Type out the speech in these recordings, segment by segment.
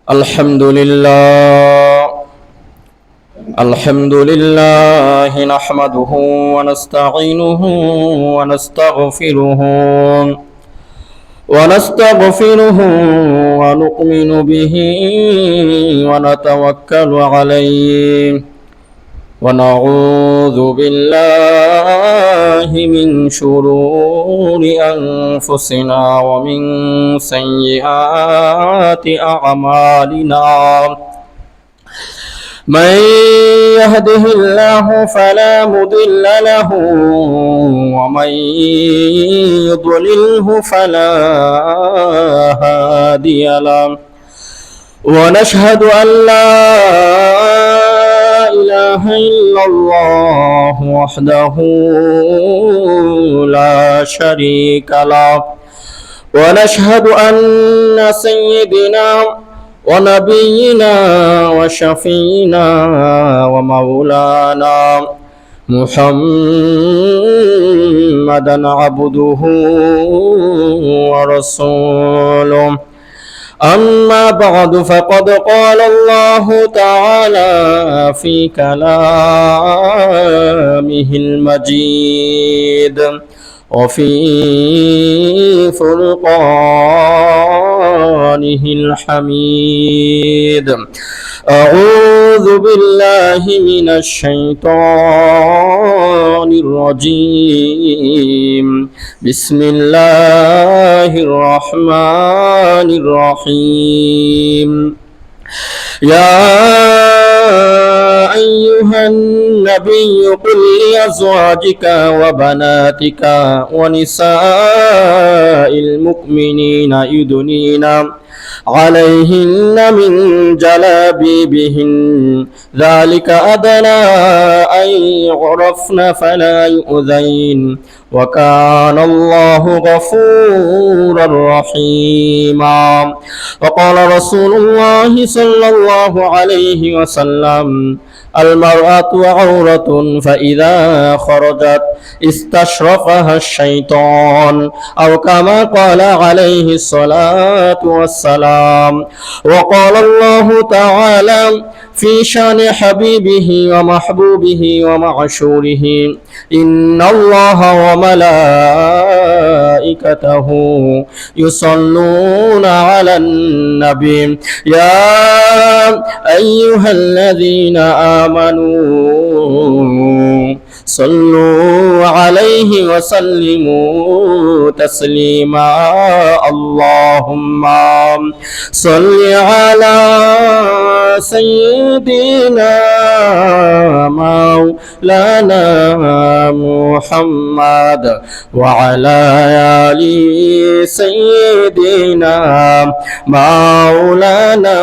الحمد لله نحمده ونستعينه ونستغفره ونؤمن به ونتوكل عليه ونعوذ بالله من شرور أنفسنا ومن سيئات أعمالنا. من يهده الله فلا مضل له ومن يضلله فلا هادي له، ونشهد أن لا إله إلا الله وحده لا شريك له، ونشهد أن سيدنا ونبينا وشفينا ومولانا محمدا عبده ورسوله. أما بعد، فقد قال الله تعالى في كلامه المجيد وفي فرقانه الحميد. أعوذ بالله من الشيطان الرجيم. بسم الله الرحمن الرحيم. يا أيها النبي قل لأزواجك وبناتك ونساء المؤمنين يدنين عليهن من جلابيبهن ذلك أدنى أن يعرفن فلا يؤذين وكان الله غفورا رحيما. وقال رسول الله صلى الله عليه وسلم: المرأة عورة فإذا خرجت استشرفها الشيطان، أو كما قال عليه الصلاة والسلام. وقال الله تعالى في شان حبيبه ومحبوبه ومعشوره: إن الله وملائكته يصلون على النبي يا أيها الذين آمنوا صلوا عليه وسلموا تسليما. اللهم صل على سيدنا مولانا محمد وعلى آل سيدنا مولانا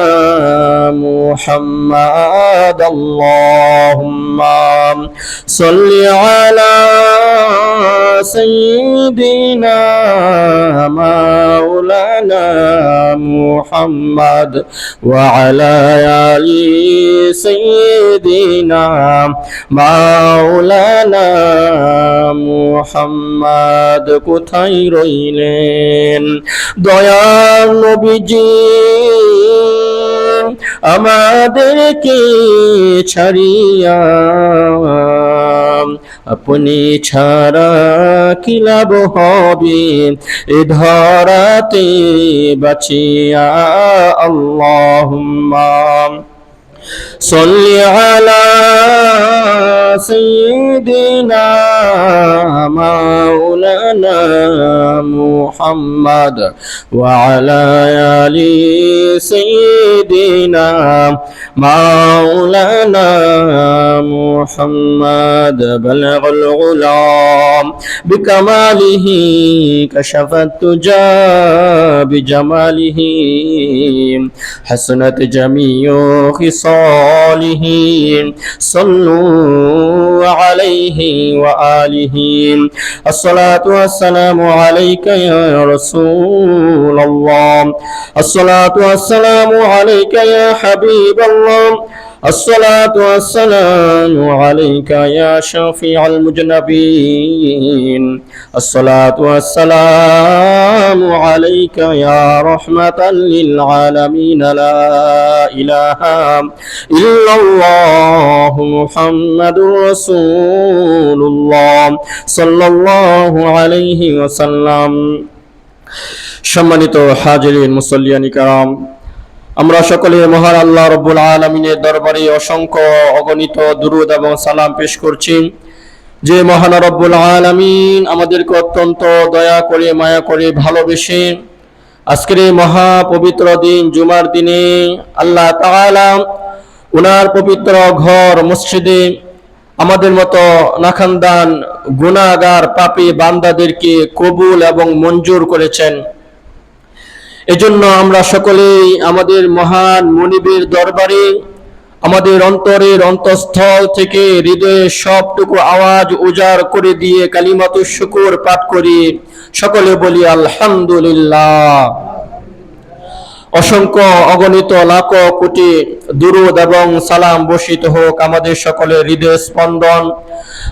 محمد. اللهم صل على سيدنا مولانا محمد وعلى آل سيدنا مولانا محمد. কোথায় রইলেন দয়াল নবীজি, আমাদেরকে ছাড়িয়া? আপনি ছাড়া কি লাভ হবে এ ধরাতে বাঁচিয়া? আল্লাহুম্মা সাল্লি আলা সাইয়্যিদিনা মাওলানা মুহাম্মদ ওয়া আলা আলি সাইয়্যিদিনা মাওলানা মুহাম্মদ। বালাগাল গুলাম বিকামালিহি কাশাফাত তুজা বিজামালিহি হাসানাত জামিউ খিসালিহি সাল্লু আলাইহি ওয়া আলিহি। আসসালাতু ওয়াসসালামু আলাইকা ইয়া রাসূলুল্লাহ, আসসালাতু ওয়াসসালামু আলাইকা ইয়া হাবিবাল্লাহ, الصلاة والسلام عليك يا شفيع المذنبين الصلاة والسلام عليك يا رحمة للعالمين لا إله إلا الله محمد رسول الله صلى الله عليه وسلم সম্মানিত হাজিরিন মুসল্লিয়ানি কারাম, আমরা সকলে মহান আল্লাহ রাব্বুল আলামিনের দরবারে অসংখ্য অগণিত দুরূদ এবং সালাম পেশ করছি। যে মহান রব্বুল আলামিন আমাদেরকে অত্যন্ত দয়া করে মায়া করে ভালোবেসে আজকের এই মহা পবিত্র দিন জুমার দিনে আল্লাহ তাআলা উনার পবিত্র ঘর মসজিদে আমাদের মতো নাখানদান গুনাহগার পাপী বান্দাদেরকে কবুল এবং মঞ্জুর করেছেন। এজন্য আমরা সকলেই আমাদের মহান মুনিবের দরবারে আমাদের অন্তরের অন্তঃস্থল থেকে হৃদয়ের সবটুকু আওয়াজ উজাড় করে দিয়ে কালিমাতুশ শুকর পাঠ করি, সকলে বলি আলহামদুলিল্লাহ। অসংখ্য অগণিত লাখ কোটি দুরূদ এবং সালাম বর্ষিত হোক আমাদের সকলের হৃদয় স্পন্দন,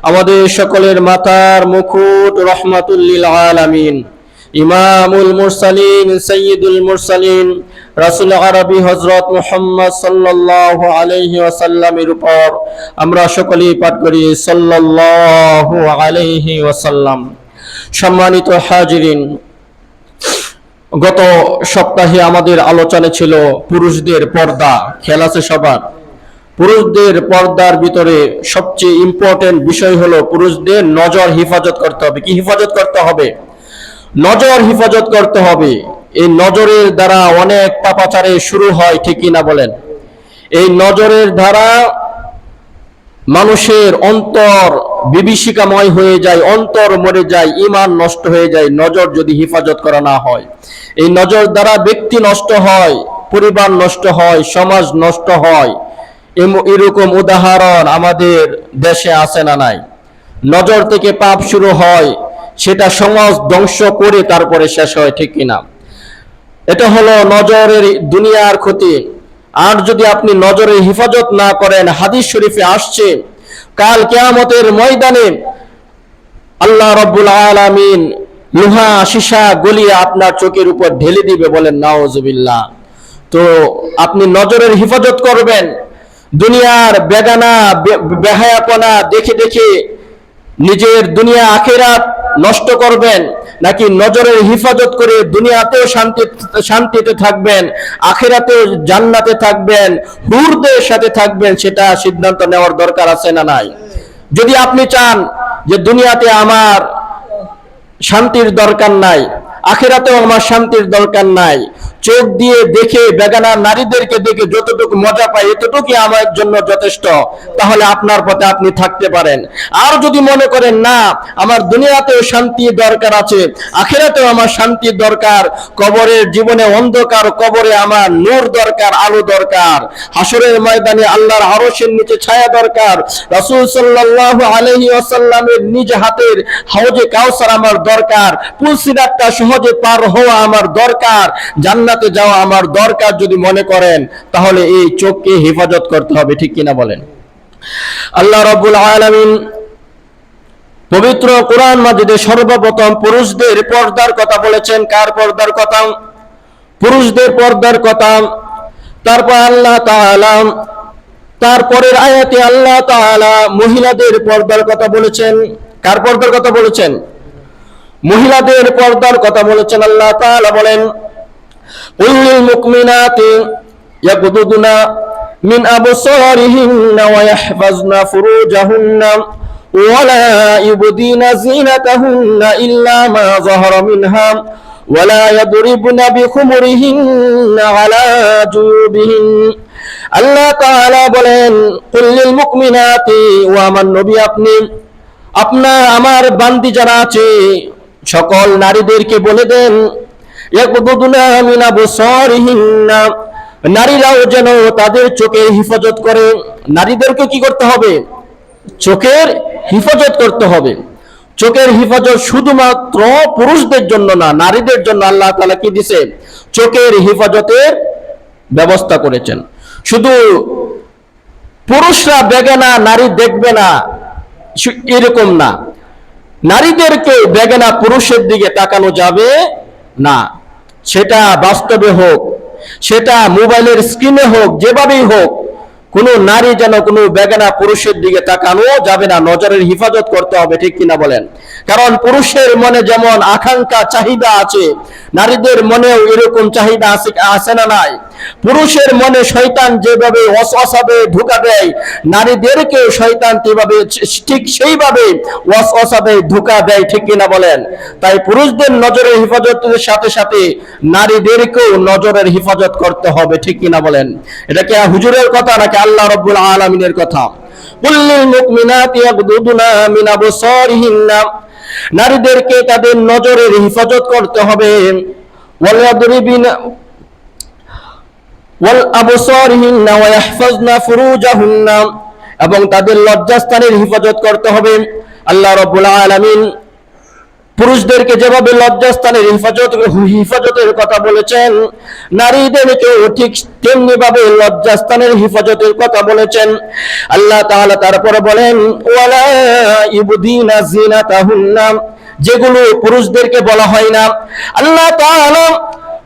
আমাদের সকলের মাথার মুকুট রহমাতুল লিল আলামিন, ইমামুল মুরসালিন সাইয়্যিদুল মুরসালিন রাসূল আরবি হযরত মুহাম্মদ সাল্লাল্লাহু আলাইহি ওয়াসাল্লামের উপর আমরা সকলেই পাঠ করি সাল্লাল্লাহু আলাইহি ওয়াসাল্লাম। সম্মানিত হাজিরিন, গত সপ্তাহে আমাদের আলোচনা ছিল পুরুষদের পর্দা। খেয়াল আছে সবার? পুরুষদের পর্দার ভিতরে সবচেয়ে ইম্পর্টেন্ট বিষয় হলো পুরুষদের নজর হিফাজত করতে হবে। কি হিফাজত করতে হবে? নজর হিফাজত করতে হবে। এই নজরের দ্বারা অনেক পাপাচারে শুরু হয়, ঠিক কিনা বলেন? এই নজরের দ্বারা মানুষের অন্তর বিভীষিকাময় হয়ে যায়, অন্তর মরে যায়, ঈমান নষ্ট হয়ে যায় নজর যদি হিফাজত করা না হয়। এই নজর দ্বারা ব্যক্তি নষ্ট হয়, পরিবার নষ্ট হয়, সমাজ নষ্ট হয়। এরকম উদাহরণ আমাদের দেশে আছে না নাই? নজর থেকে পাপ শুরু হয়, সেটা সমাজ ধ্বংস করে তারপরে শেষ হয়, ঠিক কিনা? এটা হলো নজরের দুনিয়ার ক্ষতি। আর যদি আপনি নজরের হিফাজত না করেন, হাদিস শরীফে আসছে কাল কিয়ামতের ময়দানে আল্লাহ রাব্বুল আলামিন লোহা সীসা গলিয়ে আপনার চোখের উপর ঢেলে দিবে, বলেন নাউজুবিল্লাহ। তো আপনি নজরের হিফাজত করবেন। দুনিয়ার বেগানা বেহায়াপনা দেখে দেখে নিজের দুনিয়া আখিরাত নষ্ট করবেন, নাকি নজরের হিফাজত করে দুনিয়াতেও শান্তিতে থাকবেন, আখিরাতেও জান্নাতে থাকবেন, হুরদের সাথে থাকবেন, সেটা সিদ্ধান্ত নেওয়ার দরকার আছে না নাই? যদি আপনি চান যে দুনিয়াতে আমার শান্তির দরকার নাই, আখিরাতেও আমার শান্তির দরকার নাই, চোখ দিয়ে দেখে বেগানা নারীদেরকে দেখে যতটুকু মজা পাই এতটুকুই আমার জন্য যথেষ্ট, তাহলে আপনার পথে আপনি থাকতে পারেন। আর যদি মনে করেন না, আমার দুনিয়াতেও শান্তি দরকার আছে, আখিরাতেও আমার শান্তি দরকার, কবরের জীবনে অন্ধকার, কবরে আমার নূর দরকার, আলো দরকার, হাসরের ময়দানে আল্লাহর আরশের নিচে ছায়া দরকার, রাসূল সাল্লাল্লাহু আলাইহি ওয়াসাল্লামের নিজ হাতের হাউজে কাউসার আমার দরকার, পুলসিরাতটা সহজে পার হওয়া আমার দরকার, জান্নাতে যাওয়া আমার দরকার, যদি মনে করেন তাহলে এই চোখকে হেফাজত করতে হবে, ঠিক কিনা বলেন? আল্লাহ রাব্বুল আলামিন পবিত্র কোরআন মাজিদে সর্বপ্রথম পুরুষদের পর্দার কথা বলেছেন। কার পর্দার কথা? পুরুষদের পর্দার কথা। তারপর আল্লাহ তাআলা তারপরের আয়াতে আল্লাহ তাআলা মহিলাদের পর্দার কথা বলেছেন। কার পর্দার কথা বলেছেন? মহিলাদের পর্দার কথা বলেছেন। আল্লাহ তাআলা বলেন, কুল্লিল মুমিনাতি ইয়াগুদুনা মিন আবসারিহিন্না ওয়া ইয়াহফাজনা ফুরুজাহুন্না ওয়া লা ইবদিনা যিনাতাহুন্না ইল্লা মা যাহারা মিনহা ওয়া লা ইয়াদরিবনা বিখুমুরিহিন্না আলা জুয়ুবিহিন। আল্লাহ তাআলা বলেন, কুল্লিল মুমিনাতি, ও আমার নবী আপনি আমার বান্দি যারা আছে সকল নারীদেরকে বলে দেন, ইয়াকুদুনা মিন আবসারিহিন্না, নারীরাও যেন তাদের চোখের হিফাজত করে। নারীদেরকে কি করতে হবে? চোখের হিফাজত করতে হবে। চোখের হিফাজত শুধুমাত্র পুরুষদের জন্য না, নারীদের জন্য আল্লাহ তাআলা কি দিয়েছে? চোখের হিফাজতের ব্যবস্থা করেছেন। শুধু পুরুষরা বেগানা নারী দেখবে না এরকম না, নারীদেরকে বেগানা পুরুষের দিকে তাকানো যাবে না। সেটা বাস্তবে হোক, সেটা মোবাইলের স্ক্রিনে হোক, যেভাবেই হোক, কোনো নারী যেন কোনো বেগানা পুরুষের দিকে তাকানো যাবে না, নজরের হিফাজত করতে হবে, ঠিক কিনা বলেন? কারণ পুরুষের মনে যেমন আকাঙ্ক্ষা চাহিদা আছে, নারীদের মনেও এরকম চাহিদা আছে না নাই? পুরুষের মনে শয়তান যেভাবে ওয়াসওয়াসাবে ধোঁকা দেয়, নারীদেরকে শয়তান ঠিক সেইভাবে ওয়াসওয়াসাবে ধোঁকা দেয়, ঠিক কিনা বলেন? তাই পুরুষদের নজরের হিফাজতের সাথে সাথে নারীদেরকেও নজরের হিফাজত করতে হবে, ঠিক কিনা বলেন? এটা কি হুজুরের কথা নাকি আল্লাহ রাব্বুল আলামিনের কথা? কুল্লিল মুমিনাতি ইয়াগদুদুনা মিন আবসারিহিন্না, নারীদেরকে তাদের নজরের হিফাজত করতে হবে। ওয়ালাদরিবিনা ওয়াল আবসারিহিন্না ওয়া ইয়াহফাজনা ফুরুজাহুন্না, এবং তাদের লজ্জাস্থানের হিফাজত করতে হবে। আল্লাহ রাব্বুল আলামিন পুরুষদেরকে যেভাবে লজ্জাস্থানের হিফাজতের কথা বলেছেন, নারীদেরকেও ঠিক তেমনি ভাবে লজ্জাস্থানের হিফাজতের কথা বলেছেন। আল্লাহ তাআলা তারপরে বলেন, ওয়ালা ইবদিনা জিনাতাহুন্না, যেগুলো পুরুষদেরকে বলা হয় না। আল্লাহ তাআলা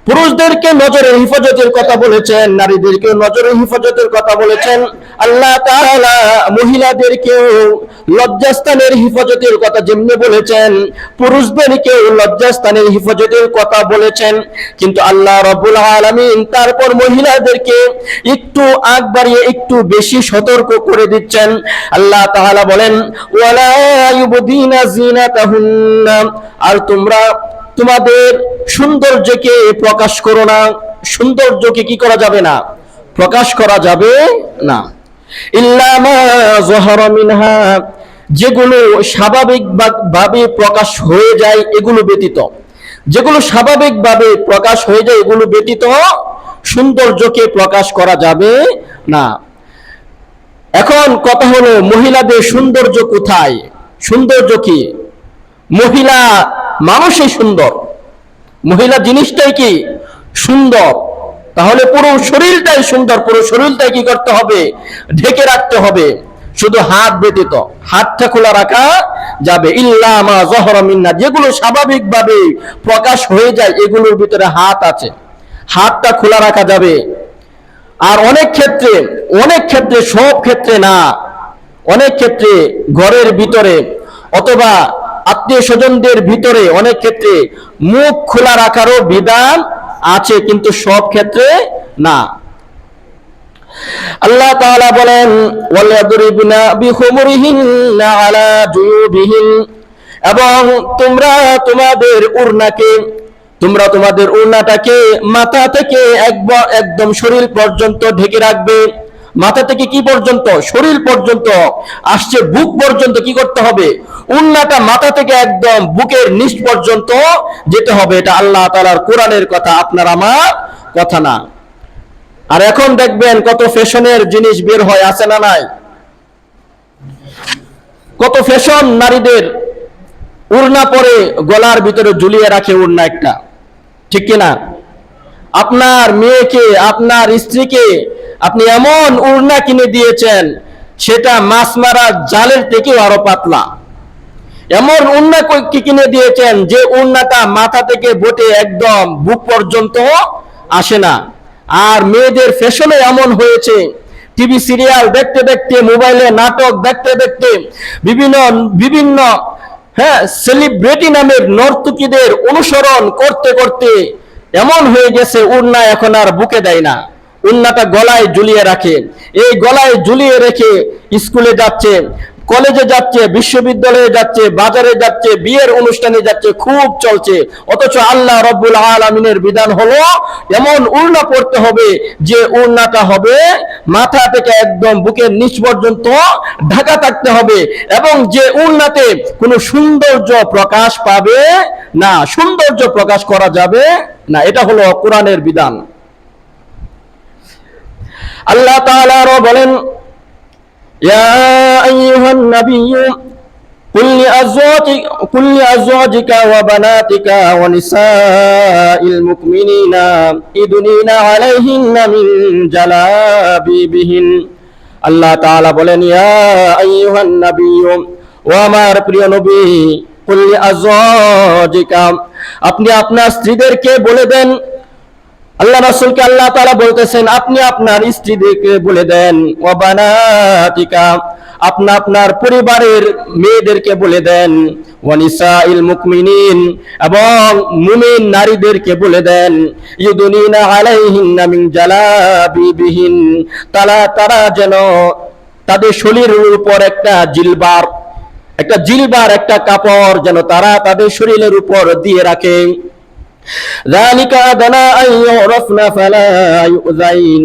পুরুষদেরকে নজরের হিফাজতের কথা বলেছেন, নারীদেরকে নজরের হিফাজতের কথা বলেছেন। আল্লাহ তাআলা মহিলাদেরকেও লজ্জাস্থানের হিফাজতের কথা যেমনি বলেছেন, পুরুষদেরকেও লজ্জাস্থানের হিফাজতের কথা বলেছেন। কিন্তু আল্লাহ রাব্বুল আলামিন তারপর মহিলাদেরকে একটু আগ বাড়িয়ে একটু বেশি সতর্ক করে দিচ্ছেন। আল্লাহ তাআলা বলেন, ওয়ালা ইউবদিনা জিনাতাহুন্না, আর তোমরা তোমাদের সৌন্দর্যকে প্রকাশ করো না। সৌন্দর্যকে কি করা যাবে না? প্রকাশ করা যাবে না। ইল্লা মা যাহারা মিনহা, যেগুলো স্বাভাবিকভাবে প্রকাশ হয়ে যায় এগুলো ব্যতীত, যেগুলো স্বাভাবিকভাবে প্রকাশ হয়ে যায় এগুলো ব্যতীত সৌন্দর্যকে প্রকাশ করা যাবে না। এখন কথা হলো, মহিলাদের সৌন্দর্য কোথায়? সৌন্দর্য কি? মহিলা মানুষই সুন্দর, মহিলা জিনিসটাই কি সুন্দর। তাহলে পুরো শরীরটাই সুন্দর, পুরো শরীরটাই কি করতে হবে? ঢেকে রাখতে হবে, শুধু হাত ব্যতীত। হাতটা খোলা রাখা যাবে। ইল্লা মা যাহারা মিন্না, যেগুলো স্বাভাবিকভাবে প্রকাশ হয়ে যায় এগুলোর ভিতরে হাত আছে, হাতটা খোলা রাখা যাবে। আর অনেক ক্ষেত্রে সব ক্ষেত্রে না, অনেক ক্ষেত্রে ঘরের ভিতরে অথবা আত্মীয় স্বজনদের ভিতরে অনেক ক্ষেত্রে মুখ খোলা রাখারও বিধান আছে, কিন্তু সব ক্ষেত্রে না। আল্লাহ তাআলা বলেন, ওয়ালাদরিবনা বিখুমুরিহিন্না আলা জুয়ুবিহিন, এবং তোমরা তোমাদের উড়নাটাকে মাথা থেকে একদম শরীর পর্যন্ত ঢেকে রাখবে। মাথা থেকে কি পর্যন্ত? শরীর পর্যন্ত আসছে, বুক পর্যন্ত কি করতে হবে? উন্নাটা মাথা থেকে একদম বুকের নিচ পর্যন্ত যেতে হবে। এটা আল্লাহ তাআলার কোরআনের কথা, আপনার আমার কথা না। আর এখন দেখবেন কত ফ্যাশনের জিনিস বের হয়, আছে না নাই? কত ফ্যাশন, নারীদের উড়না পরে গলার ভিতরে ঝুলিয়ে রাখে উড়না একটা, ঠিক কিনা? আপনার মেয়েকে, আপনার স্ত্রীকে আপনি এমন উড়না কিনে দিয়েছেন, সেটা মাছ মারা জালের থেকেও আরো পাতলা। এমন উড়না কিনে দিয়েছেন যে উড়নাটা মাথা থেকে বটে একদম বুক পর্যন্ত আসে না। আর মেয়েদের ফ্যাশনে এমন হয়েছে, টিভি সিরিয়াল দেখতে দেখতে, মোবাইলে নাটক দেখতে দেখতে, বিভিন্ন সেলিব্রিটি নামের নর্তকীদের অনুসরণ করতে করতে এমন হয়ে গেছে উড়না এখন আর বুকে দেয় না, উড়নাটা গলায় ঝুলিয়ে রাখে। এই গলায় ঝুলিয়ে রেখে স্কুলে যাচ্ছে, কলেজে যাচ্ছে, বিশ্ববিদ্যালয়ে যাচ্ছে, বাজারে যাচ্ছে, বিয়ের অনুষ্ঠানে যাচ্ছে, খুব চলছে। অথচ আল্লাহ রাব্বুল আলামিনের বিধান হলো এমন উড়না পড়তে হবে যে উড়নাটা হবে মাথা থেকে একদম বুকের নিচ পর্যন্ত ঢাকা থাকতে হবে, এবং যে উড়নাতে কোনো সৌন্দর্য প্রকাশ পাবে না, সৌন্দর্য প্রকাশ করা যাবে না। এটা হলো কোরআনের বিধান। আল্লাহ তাআলা আরো বলেন, ইয়া আইয়ুহান নাবিয়্যু কুল লিআজওয়াজিকা ওয়া বানাতিকা ওয়া নিসাইল মুমিনিনা ইদুনিনা আলাইহিন্না মিন জালাবিবিহিন। আল্লাহ তাআলা বলেন, ইয়া আইয়ুহান নাবিয়্যু, ও আমার প্রিয় নবী, কুল লিআজওয়াজিকা, আপনি আপনার স্ত্রীদেরকে বলে দেন। আল্লাহ রাসূলকে আল্লাহ তাআলা বলতেছেন আপনি আপনার স্ত্রীদেরকে বলে দেন, ওয়া বানাতিকা, আপনি আপনার পরিবারের মেয়েদেরকে বলে দেন, ওয়া নিসাইল মুমিনিন, এবং মুমিন নারীদেরকে বলে দেন, ইউদুনিনা আলাইহিন্না মিন জালাবিবিহিন, তারা যেন তাদের শরীরের উপর একটা জিলবার একটা কাপড় যেন তারা তাদের শরীরের উপর দিয়ে রাখে। যালিকা আদনা আন ইউরাফনা ফালা ইউযাইন,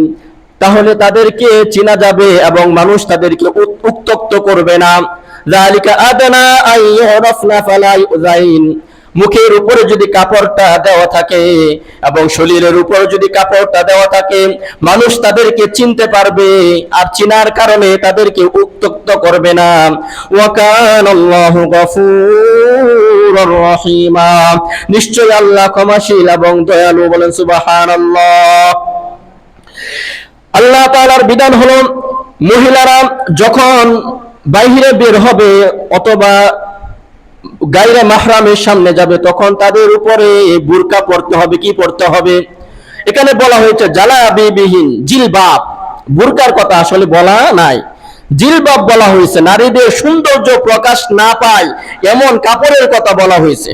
তাহলে তাদেরকে চেনা যাবে এবং মানুষ তাদেরকে উত্ত্যক্ত করবে না। যালিকা আদনা আন ইউরাফনা ফালা ইউযাইন, মুখের উপরে যদি কাপড়টা দেওয়া থাকে এবং শরীরের উপর যদি কাপড়টা দেওয়া থাকে, মানুষ তাদেরকে চিনতে পারবে আর চিনার কারণে তাদেরকে উত্ত্যক্ত করবে না। ওয়া কানাল্লাহু গফুরুর রহিমা, নিশ্চয়ই আল্লাহ ক্ষমাশীল এবং দয়ালু। বলেন সুবহানাল্লাহ। আল্লাহ তাআলার বিধান হলো, মহিলারা যখন বাইরে বের হবে অথবা গায়রে মাহরামের সামনে যাবে, তখন তাদের উপরে বুরকা পরতে হবে। কি পরতে হবে? এখানে বলা হয়েছে জালাবিবিহীন, জিলবাব। বুরকার কথা আসলে বলা নাই, জিলবাব বলা হয়েছে। নারীদের সৌন্দর্য প্রকাশ না পায় এমন কাপড়ের কথা বলা হয়েছে।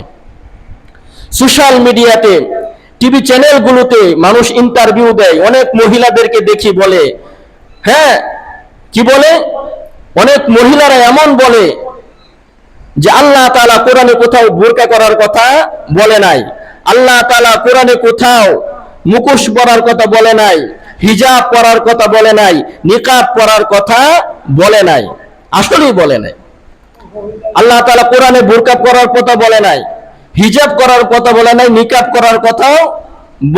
সোশ্যাল মিডিয়াতে, টিভি চ্যানেলগুলোতে মানুষ ইন্টারভিউ দেয়, অনেক মহিলাদেরকে দেখি বলে, হ্যাঁ কি বলে, অনেক মহিলারা এমন বলে যে আল্লাহ তাআলা কোরআনে কোথাও বুরকা করার কথা বলে নাই, আল্লাহ তাআলা কোরআনে কোথাও মুখোশ পরার কথা বলে নাই, হিজাব পরার কথা বলে নাই, নিকাব পরার কথা বলে নাই। আসলেই বলে নাই। আল্লাহ তাআলা কোরআনে বুরকা করার কথা বলে নাই, হিজাব করার কথা বলে নাই, নিকাব করার কথাও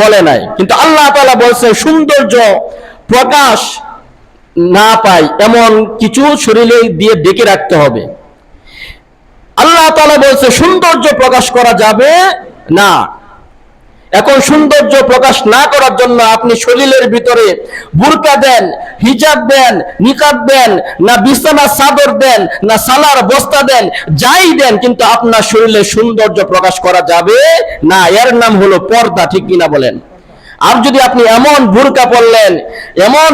বলে নাই। কিন্তু আল্লাহ তাআলা বলছে সৌন্দর্য প্রকাশ না পায় এমন কিছু শরীরে দিয়ে ঢেকে রাখতে হবে। আল্লাহ তাআলা বলছে সৌন্দর্য প্রকাশ করা যাবে না। এখন সৌন্দর্য প্রকাশ না করার জন্য আপনি শরীরের ভিতরে বুরকা দেন, হিজাব দেন, নিকাব দেন, না বিছানার চাদর দেন, না সালার বস্তা দেন, যাই দেন, কিন্তু আপনার শরীরে সৌন্দর্য প্রকাশ করা যাবে না। এর নাম হলো পর্দা। ঠিক কিনা বলেন? আর যদি আপনি এমন বুরকা পরলেন, এমন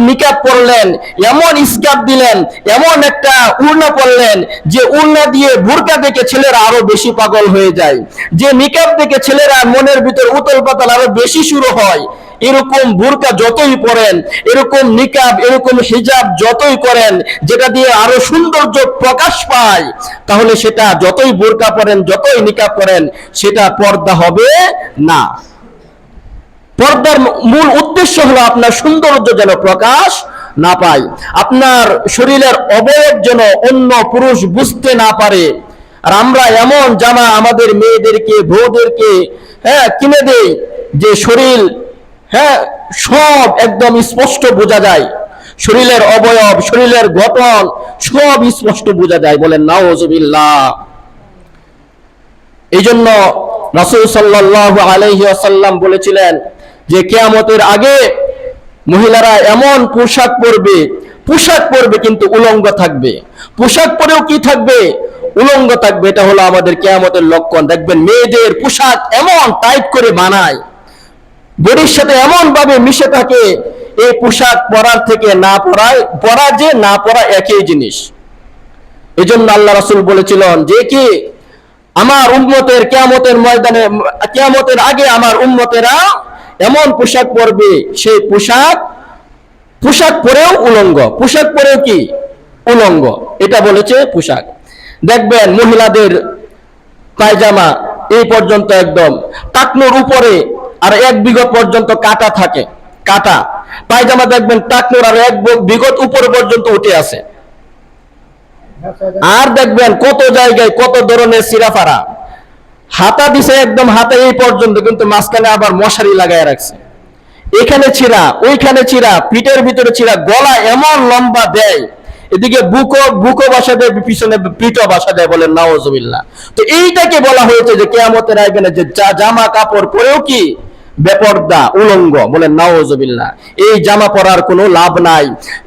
নিকাব পরলেন, এমন স্কার্ফ দিলেন, এমন একটা উড়না পরলেন, যে উড়না দিয়ে বুরকা দেখে ছেলেরা আরো বেশি পাগল হয়ে যায়, যে নিকাব দেখে ছেলেরা মনের ভিতর উতল পাতাল আরো বেশি শুরু হয়, এরকম বুরকা যতই পরেন, এরকম নিকাব, এরকম হিজাব যতই করেন, যেটা দিয়ে আরো সৌন্দর্য প্রকাশ পায়, তাহলে সেটা যতই বুরকা পরেন, যতই নিকাব করেন, সেটা পর্দা হবে না। পর্দার মূল উদ্দেশ্য হলো আপনার সৌন্দর্য যেন প্রকাশ না পায়, আপনার শরীরের অবয়ব যেন অন্য পুরুষ বুঝতে না পারে। আর আমরা এমন জামা আমাদের মেয়েদেরকে, বউদেরকে কিনে দেই যে শরীর সব একদম স্পষ্ট বোঝা যায়, শরীরের অবয়ব, শরীরের গঠন সব স্পষ্ট বোঝা যায়। বলেন নাউজুবিল্লাহ। এই জন্য রাসূল সাল্লাল্লাহু আলাইহি ওয়াসাল্লাম বলেছিলেন যে কিয়ামতের আগে মহিলারা এমন পোশাক পরবে কিন্তু উলঙ্গ থাকবে। পোশাক পরেও কি থাকবে? উলঙ্গ থাকবে। এটা হলো আমাদের কিয়ামতের লক্ষণ। দেখবেন মেয়েদের পোশাক এমন টাইট করে বানায়, বডির সাথে এমন ভাবে মিশে থাকে, এই পোশাক পরার থেকে না পরা যে না পরা একই জিনিস। এই জন্য আল্লাহ রাসূল বলেছিলেন যে কি আমার উম্মতের কিয়ামতের ময়দানে, কিয়ামতের আগে আমার উম্মতেরা এমন পোশাক পরবে, সেই পোশাক পরেও উলঙ্গ, পোশাক পরেও কি উলঙ্গ, এটা বলেছে পোশাক। দেখবেন মহিলাদের পায়জামা এই পর্যন্ত একদম টাকনোর উপরে আর এক বিঘত পর্যন্ত কাটা থাকে, কাটা পায়জামা দেখবেন টাকনোর আর এক বিঘত উপরে পর্যন্ত উঠে আছে। আর দেখবেন কত জায়গায় কত ধরনের সিরাফারা, হাতা দিছে একদম হাতে এই পর্যন্ত, কিন্তু মাঝখানে আবার মশারি লাগায় রাখছে, এখানে ছিঁড়া ওইখানে ছিঁড়া, পিঠের ভিতরে ছিঁড়া, গলা এমন লম্বা দেয়, এদিকে বুকো বাসা দেয়, পিছনে পিঠও বাসা দেয়। বলেন নাউজুবিল্লাহ। তো এইটাকে বলা হয়েছে যে কিয়ামতের আগে যে জামা কাপড় পরেও কি বেপর্দা, উলঙ্গ, বলেন নাউজুবিল্লাহ। এই জামা পরার কোনো লাভ নাই,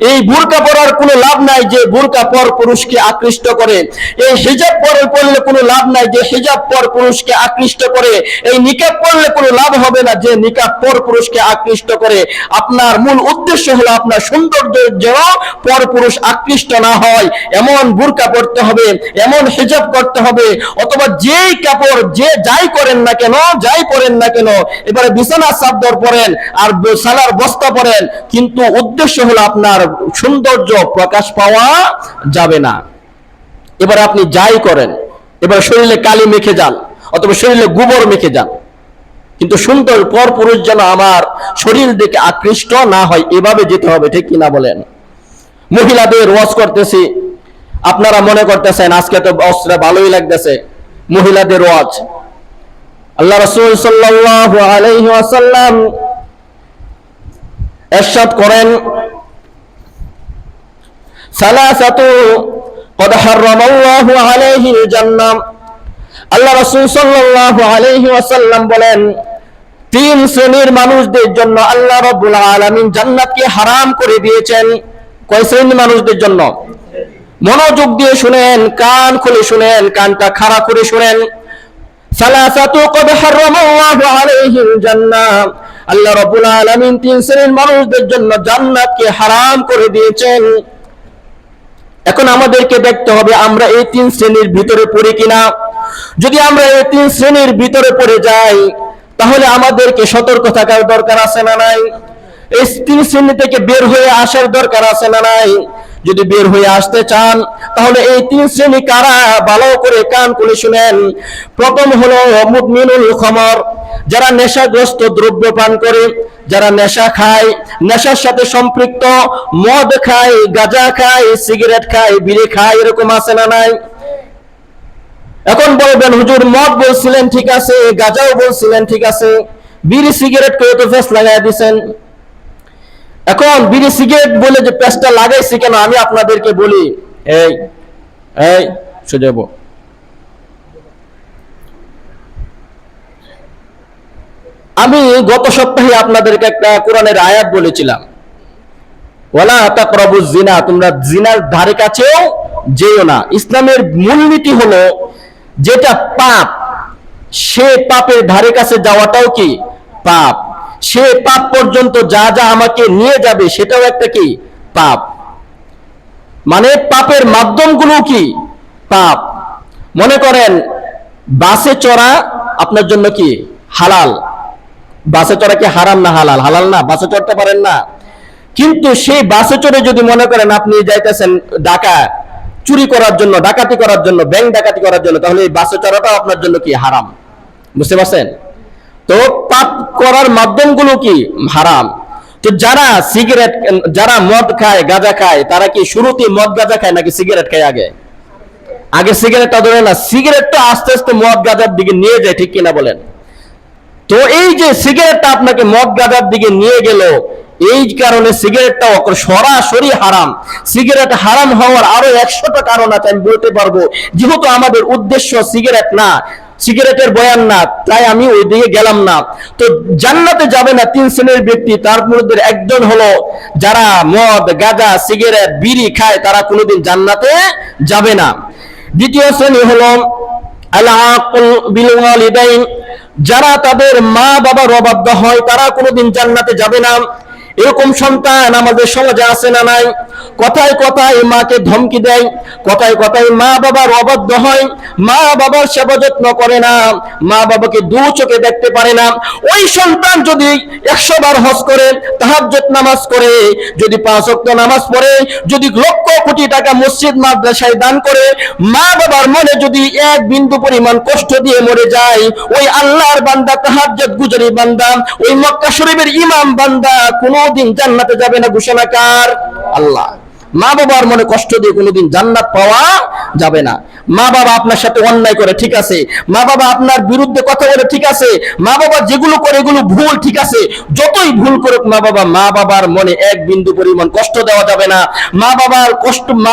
এই বুরকা পরার কোনো লাভ নাই যে বুরকা পর পুরুষকে আকৃষ্ট করে, এই হিজাব পরলে কোনো লাভ নাই যে হিজাব পর পুরুষকে আকৃষ্ট করে, এই নিকাব পরলে কোনো লাভ হবে না যে নিকাব পর পুরুষকে আকৃষ্ট করে। আপনার মূল উদ্দেশ্য হলো আপনার সৌন্দর্যের যেন পর পুরুষ আকৃষ্ট না হয়, এমন বুরকা পরতে হবে, এমন হিজাব করতে হবে, অথবা যেই কাপড় যে যাই করেন না কেন, যাই পরেন না কেন, এবারে বিছানা চাদর পরেন আর সালার বস্তা পরেন, কিন্তু উদ্দেশ্য হলো আপনার সৌন্দর্য প্রকাশ পাওয়া যাবে না। এবার আপনি যাই করেন, এবার শরীরে কালি মেখে যান অথবা শরীরে গোবর মেখে যান, কিন্তু সুন্দর পর পুরুষ যেন আমার শরীর দেখে আকৃষ্ট না হয়, এভাবে যেতে হবে, ঠিক কিনা বলেন? মহিলাদের ওয়াজ করতেছি, আপনারা মনে করতেছেন আজকে তো অস্ত্র ভালোই লাগতেছে, মহিলাদের ওয়াজ। আল্লাহ রাসূল সাল্লাল্লাহু আলাইহি ওয়াসাল্লাম ইরশাদ করেন, সালাসাতু ক্বাদ হারামাল্লাহু আলাইহিল জান্নাহ। আল্লাহ রাসূল সাল্লাল্লাহু আলাইহি ওয়াসাল্লাম বলেন, তিন শ্রেণীর মানুষদের জন্য আল্লাহ রাব্বুল আলামিন জান্নাতকে হারাম করে দিয়েছেন। কয় শ্রেণীর মানুষদের জন্য? মনোযোগ দিয়ে শুনেন, কান খুলে শুনেন, কানটা খাড়া করে শুনেন। সালাসাতু ক্বাদ হারামাল্লাহু আলাইহিল জান্নাহ, আল্লাহ রাব্বুল আলামিন তিন শ্রেণীর মানুষদের জন্য জান্নাতকে হারাম করে দিয়েছেন। এখন আমাদেরকে দেখতে হবে আমরা এই তিন শ্রেণীর ভিতরে পড়ি কিনা। যদি আমরা এই তিন শ্রেণীর ভিতরে পড়ে যাই, তাহলে আমাদেরকে সতর্ক থাকার দরকার আছে না নাই? এই তিন শ্রেণী থেকে বের হয়ে আসার দরকার আছে না নাই? যদি বের হয়ে আসতে চান, তাহলে এই তিন শ্রেণী কারা, ভালো করে কান খুলে শুনেন। প্রথম হলো মুদমিনুল খমর, যারা নেশাগ্রস্ত দ্রব্য পান করে, যারা নেশা খায়, নেশার সাথে সম্পৃক্ত, মদ খায়, গাঁজা খায়, সিগারেট খায়, বিড়ি খায়, এরকম আছে না নাই? এখন বলবেন হুজুর মদ বলছিলেন ঠিক আছে, গাঁজাও বলছিলেন ঠিক আছে, বিড়ি সিগারেট করে তো ফেস লাগাই দিছেন। এখন বিড়ি সিগারেট বলে যে পেস্টটা লাগাইছি কেন, আমি আপনাদেরকে বলি, এই এই সুজাব, আমি গত সপ্তাহে আপনাদেরকে একটা কোরআনের আয়াত বলেছিলাম, ওয়ালা তাকরাবুজ জিনা, তোমরা জিনার ধারে কাছেও যেও না। ইসলামের মূলনীতি হলো যেটা পাপ, সে পাপের ধারে কাছে যাওয়াটাও কি পাপ, সে পাপ পর্যন্ত যা যা আমাকে নিয়ে যাবে সেটাও একটা কি পাপ, মানে পাপের মাধ্যমগুলো কি পাপ। মনে করেন বাসে চড়া আপনার জন্য কি হালাল, বাসে চড়া কি হারাম না হালাল? হালাল না, বাসে চড়তে পারেন না। কিন্তু সেই বাসে চড়ে যদি মনে করেন আপনি যাইতেছেন ঢাকা চুরি করার জন্য, ডাকাতি করার জন্য, ব্যাংক ডাকাতি করার জন্য, তাহলে এই বাসে চড়াটাও আপনার জন্য কি হারাম। বুঝতে পারছেন? তো পাপ করার মাধ্যমগুলো কি হারাম। তো যারা সিগারেট, যারা মদ খায়, গাঁজা খায়, তারা কি শুরুতে মদ গাঁজা খায় নাকি সিগারেট খায়? আগে আগে সিগারেটটা ধরে না, সিগারেটটা আস্তে আস্তে মদ গাঁজার দিকে নিয়ে যায়, ঠিক কিনা বলেন? তো এই যে সিগারেটটা আপনাকে মদ গাঁজার দিকে নিয়ে গেল, এই কারণে সিগারেটটাও সরাসরি হারাম। সিগারেট হারাম হওয়ার আরো 100টা কারণ আছে, আমি বলতে পারবো। যেহেতু আমাদের উদ্দেশ্য সিগারেট না, সিগারেটের বয়ান না, তাই আমি ওই দিকে গেলাম না। তো জান্নাতে যাবে না তিন শ্রেণীর ব্যক্তি, তার মধ্যে একজন হলো যারা মদ, গাঁজা, সিগারেট, বিড়ি খায়, তারা কোনোদিন জান্নাতে যাবে না। দ্বিতীয় শ্রেণী হলো আল আকুল বিল ওয়ালিদাইন, যারা তাদের মা বাবার অবাধ্য হয়, তারা কোনোদিন জান্নাতে যাবে না। এরকম সন্তান আমাদের সমাজে আছে না নাই? কথায় কথায় মাকে ধমকি দেয়, কথায় কথায় মা বাবার অবাধ্য হয়, মা বাবার সেবা যত্ন করে না, মা বাবাকে দু চোখে দেখতে পারে না। ওই সন্তান যদি 100 বার হজ করে, তাহাজ্জুদ নামাজ করে, যদি 5 ওয়াক্ত নামাজ পড়ে, যদি লক্ষ কোটি টাকা মসজিদ মাদ্রাসায় দান করে, মা বাবার মনে যদি 1 বিন্দু পরিমাণ কষ্ট দিয়ে মরে যায়, ওই আল্লাহর বান্দা, তাহাজ্জুদ গুজারি বান্দা, ওই মক্কা শরীফের ইমাম বান্দা কোনদিন জান্নাতে যাবে না। ঘোষণা কার? আল্লাহ। মা বাবার মনে কষ্ট দিয়ে কোনোদিন জান্নাত পাওয়া যাবে না। মা বাবা আপনার সাথে অন্যায় করে, ঠিক আছে, মা বাবা আপনার বিরুদ্ধে কথা বলে, ঠিক আছে, মা বাবা যেগুলো করে এগুলো ভুল, ঠিক আছে, যতই ভুল করুক মা বাবার মনে এক বিন্দু পরিমাণ কষ্ট দেওয়া যাবে না। মা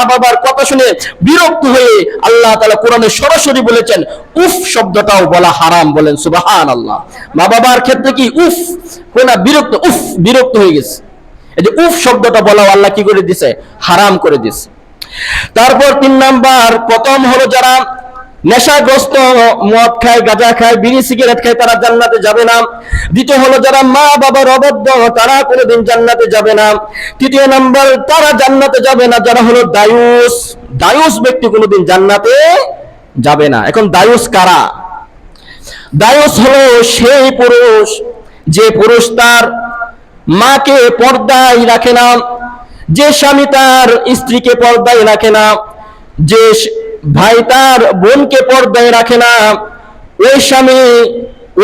বাবার কথা শুনে বিরক্ত হয়ে আল্লাহ তাআলা কোরআনে সরাসরি বলেছেন উফ শব্দটাও বলা হারাম, বলেন সুবহানাল্লাহ। মা বাবার ক্ষেত্রে কি উফ, কোনা বিরক্ত, উফ বিরক্ত হয়ে গেছে, এই যে উফ শব্দটা বলা আল্লাহ কি করে দিছে, হারাম করে দিছে। তারপর 3 নাম্বার, প্রথম হলো যারা নেশাগ্রস্ত, মদ খায়, গাঁজা খায়, বিড়ি সিগারেট খায়, তারা জান্নাতে যাবে না। দ্বিতীয় হলো যারা মা বাবার অবাধ্য, তারা কোনোদিন জান্নাতে যাবে না। তৃতীয় নাম্বার, তারা জান্নাতে যাবে না যারা হলো দায়ুস, দায়ুস ব্যক্তি কোনোদিন জান্নাতে যাবে না। এখন দায়ুস কারা? দায়ুস হলো সেই পুরুষ যে পুরুষ তার মাকে পর্দায় রাখে না, যে স্বামী তার স্ত্রীকে পর্দায় রাখে না, যে ভাই তার বোনকে পর্দায় রাখে না, ওই স্বামী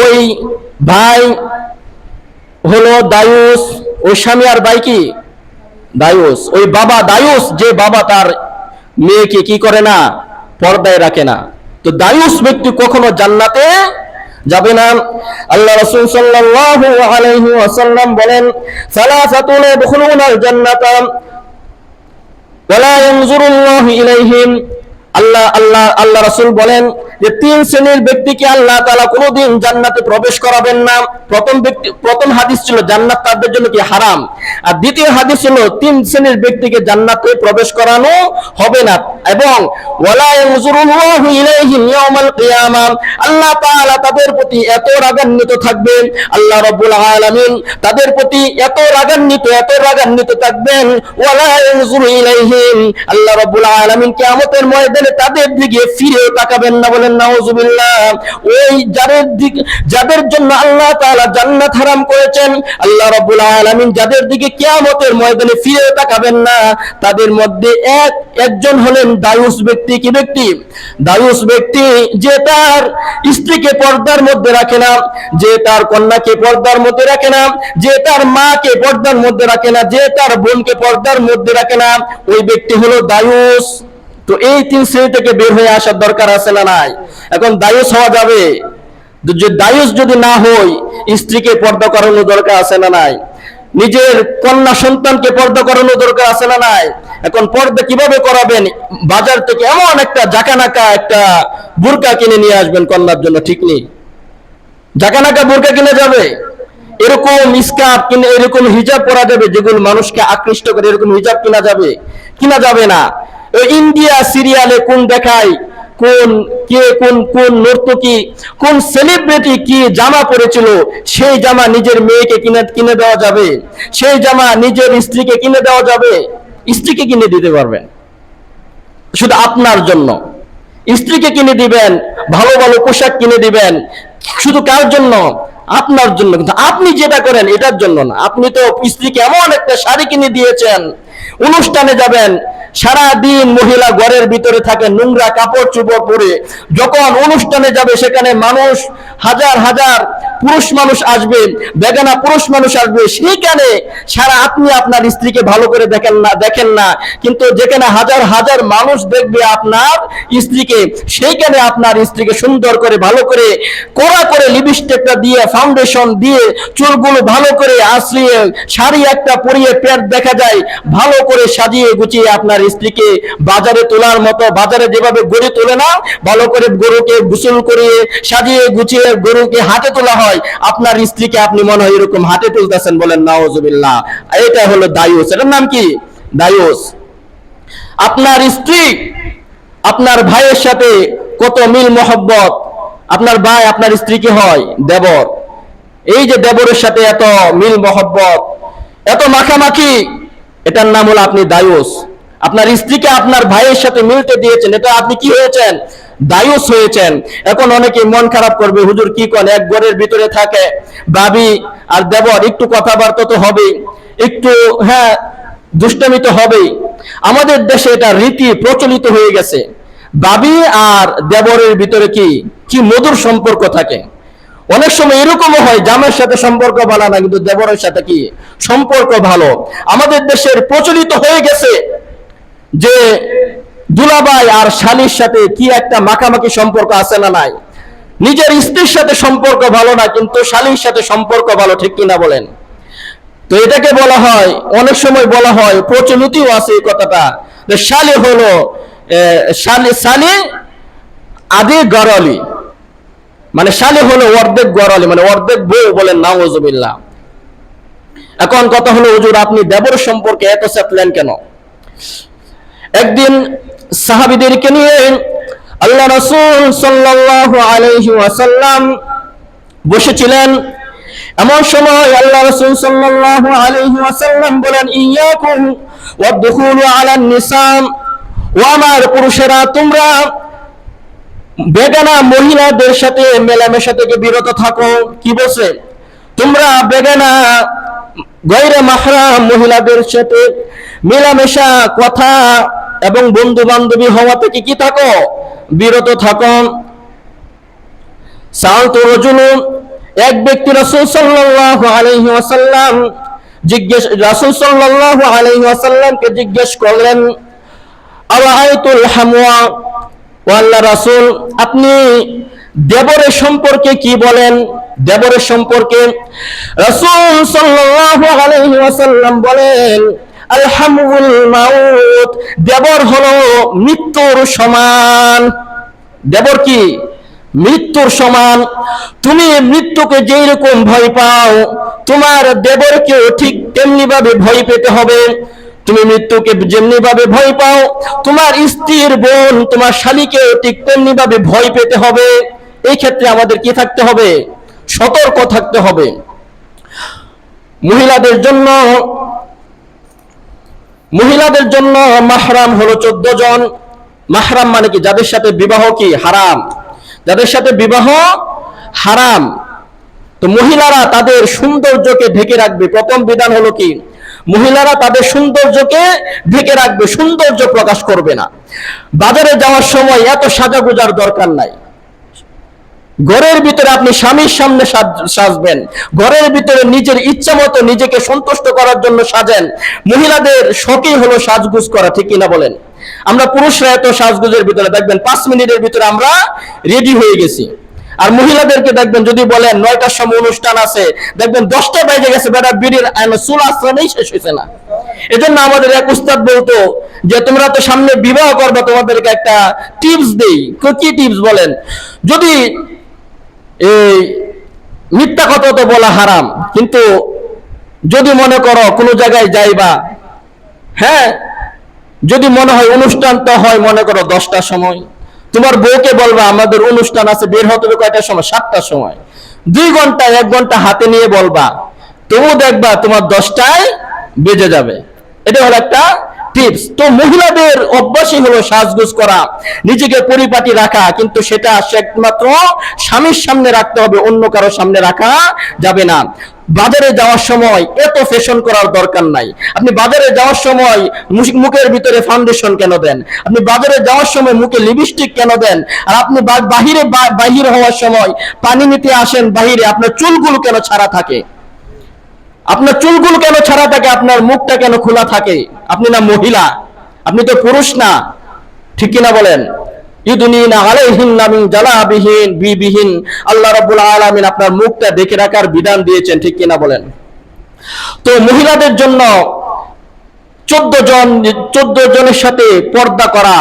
ওই ভাই হলো দায়ুস, ওই স্বামী আর ভাই কি দায়ুস, ওই বাবা দায়ুস যে বাবা তার মেয়েকে কি করে না, পর্দায় রাখে না। তো দায়ুস ব্যক্তি কখনো জান্নাতে যাবে না। আল্লাহ রাসূল সাল্লাল্লাহু আলাইহি ওয়াসাল্লাম বলেন সালাসাতুন ইয়াদখুলুনাল জান্নাতা ওয়া লা ইয়ানজুরুল্লাহু ইলাইহিম। আল্লাহ রাসূল বলেন যে 3 শ্রেণীর ব্যক্তিকে আল্লাহ তাআলা কোনোদিন জান্নাতে প্রবেশ করাবেন না। প্রথম হাদিস ছিল জান্নাত তাদের জন্য কি হারাম, আর দ্বিতীয় হাদিস ছিল 3 শ্রেণীর ব্যক্তিকে জান্নাতে প্রবেশ করানো হবে না, এবং ওয়ালা ইয়ানজুরুল্লাহু ইলাইহিম ইয়াউমাল কিয়ামা, আল্লাহ তাআলা তাদের প্রতি এত রাগান্বিত থাকবেন, আল্লাহ রাব্বুল আলামিন তাদের প্রতি এত রাগান্বিত থাকবেন, ওয়ালা ইয়ানজুরু ইলাইহিম, আল্লাহ রাব্বুল আলামিন কিয়ামতের ময়দানে তাদের দিকে ফিরেও তাকাবেন না, বলেন নাউজুবিল্লাহ। ওই যাদের জন্য আল্লাহ তাআলা জান্নাত হারাম করেছেন, আল্লাহ রাব্বুল আলামিন যাদের দিকে কিয়ামতের ময়দানে ফিরেও তাকাবেন না, তাদের মধ্যে একজন হলেন দায়ুস ব্যক্তি। কি ব্যক্তি? দায়ুস ব্যক্তি যে তার স্ত্রীকে পর্দার মধ্যে রাখে না, যে তার কন্যাকে পর্দার মধ্যে রাখে না, যে তার মাকে পর্দার মধ্যে রাখে না, যে তার বোনকে পর্দার মধ্যে রাখে না, ওই ব্যক্তি হলো দায়ুস। তো এই 3 শ্রেণী থেকে বের হয়ে আসার দরকার আছে না নাই? এখন দায়ুস হওয়া যাবে, যে দায়ুস যদি না হই স্ত্রীকে পর্দা করানো দরকার আছে না নাই? নিজের কন্যা সন্তানকে পর্দা করানো দরকার আছে না নাই? এখন পর্দা কিভাবে করাবেন? বাজার থেকে এমন একটা জাকানাকা একটা বুরকা কিনে নিয়ে আসবেন কন্যার জন্য, ঠিক নেই? জাকানাকা বুরকা কিনে যাবে, এরকম স্কার্ফ কিনে, এরকম হিজাব পরা যাবে যেগুলো মানুষকে আকৃষ্ট করে, এরকম হিজাব কিনা যাবে না। ইন্ডিয়া সিরিয়ালে কোন দেখায় কোন নর্তকী, কোন সেলিব্রিটি কি জামা পরেছিল, সেই জামা নিজের মেয়েকে কিনে দেওয়া যাবে, সেই জামা নিজের স্ত্রীকে কিনে দেওয়া যাবে? স্ত্রীকে কিনে দিতে পারবেন শুধু আপনার জন্য, স্ত্রীকে কিনে দিবেন, ভালো ভালো পোশাক কিনে দিবেন, শুধু কার জন্য? আপনার জন্য। কিন্তু আপনি যেটা করেন এটার জন্য না। আপনি তো স্ত্রীকে এমন একটা শাড়ি কিনে দিয়েছেন, অনুষ্ঠানে যাবেন, সারা দিন মহিলা ঘরের ভিতরে থাকে নোংরা কাপড় চোপড় পরে, যখন অনুষ্ঠানে যাবে সেখানে মানুষ হাজার পুরুষ মানুষ আসবে, বেগানা পুরুষ মানুষ আসবে, সেখানে আপনি আপনার স্ত্রীকে ভালো করে দেখেন না, কিন্তু যেখানে হাজার মানুষ দেখবে আপনার স্ত্রীকে, সেইখানে আপনার স্ত্রীকে সুন্দর করে ভালো করে কড়া করে লিপস্টিকটা দিয়ে, ফাউন্ডেশন দিয়ে, চুলগুলো ভালো করে আশ্রিয়ে, শাড়ি একটা পরিয়ে পেট দেখা যায়, ভালো করে সাজিয়ে গুছিয়ে আপনার স্ত্রীকে বাজারে তোলার মতো, বাজারে যেভাবে গরু তোলে না, ভালো করে গরুকে গোসল করিয়ে সাজিয়ে গুছিয়ে গরুকে হাতে তোলা হয়, আপনার স্ত্রীকে আপনি মনে হয় এরকম হাতে তুলতেছেন, বলেন নাউজুবিল্লাহ। এটা হলো দায়ুস। এটার নাম কি? দায়ুস। আপনার স্ত্রী আপনার ভাইয়ের সাথে কত মিল মহব্বত, আপনার ভাই আপনার স্ত্রীকে হয় দেবর, এই যে দেবরের সাথে এত মিল মহব্বত, এত মাখামাখি, এটার নাম হলো আপনি দায়ুস। আপনার স্ত্রীকে আপনার ভাইয়ের সাথে মিলতে দিয়েছেন, এটা আপনি কি হয়েছেন? দায়ুস হয়েছেন। এখন অনেকে মন খারাপ করবে, হুজুর কি কোন, এক ঘরের ভিতরে থাকে ভাবি আর দেবর, একটু কথাবার্তা তো হবে, একটু দুষ্টামি তো হবেই। আমাদের দেশে এটা রীতি প্রচলিত হয়ে গেছে, ভাবি আর দেবরের ভিতরে কি মধুর সম্পর্ক থাকে। অনেক সময় এরকমও হয় জামের সাথে সম্পর্ক ভালো না, কিন্তু দেবরের সাথে কি সম্পর্ক ভালো। আমাদের দেশের প্রচলিত হয়ে গেছে, যে দুলাভাই আর শালীর সাথে কি একটা মাখামাখি সম্পর্ক আছে না নাই? নিজের স্ত্রীর সাথে সম্পর্ক ভালো না, কিন্তু শালীর সাথে সম্পর্ক ভালো, ঠিক কিনা বলেন? তো এটাকে বলা হয়, অনেক সময় বলা হয়, প্রচলিতও আছে এই কথাটা, যে শালী হলো শালী আদি গরলি, মানে শালী হলো অর্ধেক গরলি, মানে অর্ধেক বউ, বলেন নাউজুবিল্লাহ। এখন কথা হলো, হুজুর আপনি দেবর সম্পর্কে এত চাপলেন কেন? একদিন সাহাবীদেরকে নিয়ে আল্লাহ রাসূল সাল্লাল্লাহু আলাইহি ওয়াসাল্লাম বসেছিলেন। এমন সময় আল্লাহ রাসূল সাল্লাল্লাহু আলাইহি ওয়াসাল্লাম বলেন, ইয়াকুম ওয়াদখুলু আলান নিসা, ও আমার পুরুষেরা, তোমরা বেগানা মহিলাদের সাথে মেলামেশা থেকে বিরত থাকো। কি বলছে? তোমরা বেগানা গয়রে মাহরাম মহিলাদের সাথে মেলামেশা, কথা এবং বন্ধু বান্ধবী হওয়া থেকে কি থাকো? বিরত থাকো। সাআলতু রাজুলুন, এক ব্যক্তি রাসূল সাল্লাল্লাহু আলাইহি ওয়াসাল্লাম রাসূল সাল্লাল্লাহু আলাইহি ওয়াসাল্লামকে জিজ্ঞেস করলেন, আরাআইতুল হামওয়া, ও আল্লাহর রাসূল আপনি দেবরের সম্পর্কে কি বলেন? দেবরের সম্পর্কে রাসূল সাল্লাল্লাহু আলাইহি ওয়াসাল্লাম বলেন, আল হামউল মাউত, দেবর হলো মৃত্যুর সমান। দেবর কি? মৃত্যুর সমান। তুমি মৃত্যুকে যেই রকম ভয় পাও, তোমার দেবরকেও ঠিক তেমনি ভাবে ভয় পেতে হবে। তুমি মৃত্যুকে যেমনি ভাবে ভয় পাও, তোমার স্ত্রীর বোন, তোমার শালীকেও ঠিক তেমনি ভাবে ভয় পেতে হবে। এই ক্ষেত্রে আমাদের কি থাকতে হবে? সতর্ক থাকতে হবে। মহিলাদের জন্য মাহরাম হলো 14 জন। মাহরাম মানে কি? যাদের সাথে বিবাহ কি হারাম, যাদের সাথে বিবাহ হারাম। তো মহিলারা তাদের সৌন্দর্যকে ঢেকে রাখবে। প্রথম বিধান হলো কি? মহিলারা তাদের সৌন্দর্যকে ঢেকে রাখবে, সৌন্দর্য প্রকাশ করবে না। বাজারে যাওয়ার সময় এত সাজাগোজার দরকার নাই। ঘরের ভিতরে আপনি স্বামীর সামনে সাজবেন, ঘরের ভিতরে নিজের ইচ্ছা মতো নিজেকে সন্তুষ্ট করার জন্য সাজেন। মহিলাদের শখই হলো সাজগুজ করা, ঠিক কিনা বলেন? আমরা পুরুষরা এত সাজগুজের ভিতরে দেখবেন 5 মিনিটের ভিতরে আমরা রেডি হয়ে গেছি। আর মহিলাদেরকে দেখবেন, যদি বলেন 9টার সময় অনুষ্ঠান আছে, দেখবেন 10টা বেজে গেছে, বেটা বিড়ির চুল আসলেই শেষ হয়েছে না। এজন্য আমাদের এক উস্তাদ বলতো যে তোমরা তো সামনে বিবাহ করবে, তোমাদেরকে একটা টিপস দেই। কি টিপস বলেন? যদি এই মিথ্যা কথা তো বলা হারাম, কিন্তু যদি মনে করো কোনো জায়গায় যাইবা, হ্যাঁ, যদি মনে হয় অনুষ্ঠান তো হয় মনে করো 10টার সময়, তোমার বউকে বলবা আমাদের অনুষ্ঠান আছে, বের হতে হবে কয়টার সময়? 7টার সময়। 2 ঘন্টা 1 ঘন্টা হাতে নিয়ে বলবা, তবু দেখবা তোমার 10টায় বেজে যাবে। এটা হলো একটা টিপস। তো মহিলাদের অভ্যাসই হলো সাজগোজ করা, নিজেকে পরিপাটি রাখা, কিন্তু সেটা একমাত্র স্বামীর সামনে রাখতে হবে, অন্য কারো সামনে রাখা যাবে না। বাজারে যাওয়ার সময় এত ফ্যাশন করার দরকার নাই। আপনি বাজারে যাওয়ার সময় মুখের ভিতরে ফাউন্ডেশন কেন দেন? আপনি বাজারে যাওয়ার সময় মুখে লিপস্টিক কেন দেন? আর আপনি বাহির হওয়ার সময় পানি নিতে আসেন বাহিরে, আপনার চুলগুলো কেন ছাড়া থাকে? আপনার চুলগুলো কেন ছাড়া থাকে? আপনার মুখটা কেন খোলা থাকে? আপনি না মহিলা, আপনি তো পুরুষ না, ঠিক কিনা বলেন? ইউদুনিনা আলাইহিন্না মিন জালাবিহিন, আল্লাহ রাব্বুল আলামিন আপনার মুখটা ঢেকে রাখার বিধান দিয়েছেন, ঠিক কিনা বলেন? তো মহিলাদের জন্য 14 জনের সাথে পর্দা করা,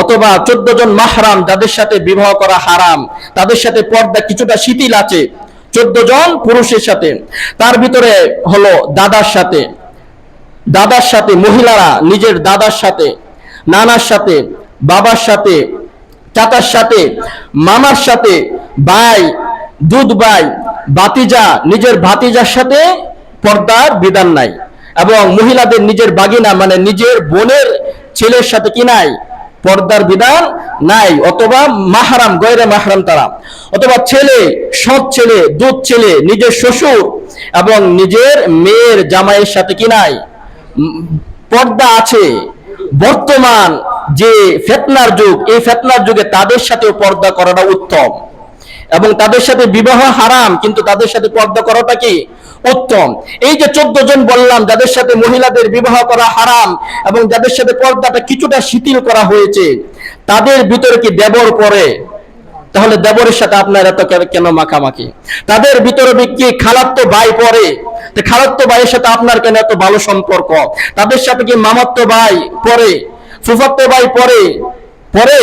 অথবা 14 জন মাহরাম যাদের সাথে বিবাহ করা হারাম, তাদের সাথে পর্দা কিছুটা শিথিল আছে। 14 জন পুরুষের সাথে, তার ভিতরে হলো দাদার সাথে মহিলারা নিজের দাদার সাথে, নানার সাথে, বাবার সাথে, চাচার সাথে, মামার সাথে, ভাই, দুধ ভাই, ভাতিজা, নিজের ভাতিজার সাথে পর্দার বিধান নাই। এবং মহিলাদের নিজের বাগিনা মানে নিজের বোনের ছেলের সাথে কি নাই? পর্দার বিধান নাই। অথবা মাহরাম, গয়রে মাহরাম তারা, অথবা ছেলে, সৎ ছেলে, দুধ ছেলে, নিজের শ্বশুর এবং নিজের মেয়ের জামাইয়ের সাথে কি নাই? পর্দা আছে। বর্তমান যে ফিতনার যুগ, এই ফিতনার যুগে তাদের সাথেও পর্দা করাটা উত্তম। এবং তাদের সাথে বিবাহ হারাম, কিন্তু তাদের সাথে পর্দা করাটা কি উত্তম। এই যে 14 জন বললাম যাদের সাথে মহিলাদের বিবাহ করা হারাম এবং যাদের সাথে পর্দাটা কিছুটা শিথিল করা হয়েছে, তাদের ভিতরে কি দেবর পড়ে? তাহলে দেবরের সাথে আপনার এত কেন মাখামাখি? তাদের ভিতরে কি খালাতো ভাই পড়ে? তো খালাতো ভাইয়ের সাথে আপনার কেন এত ভালো সম্পর্ক? তাদের সাথে কি মামাতো ভাই পড়ে, ফুফাতো ভাই পড়ে? পড়ে?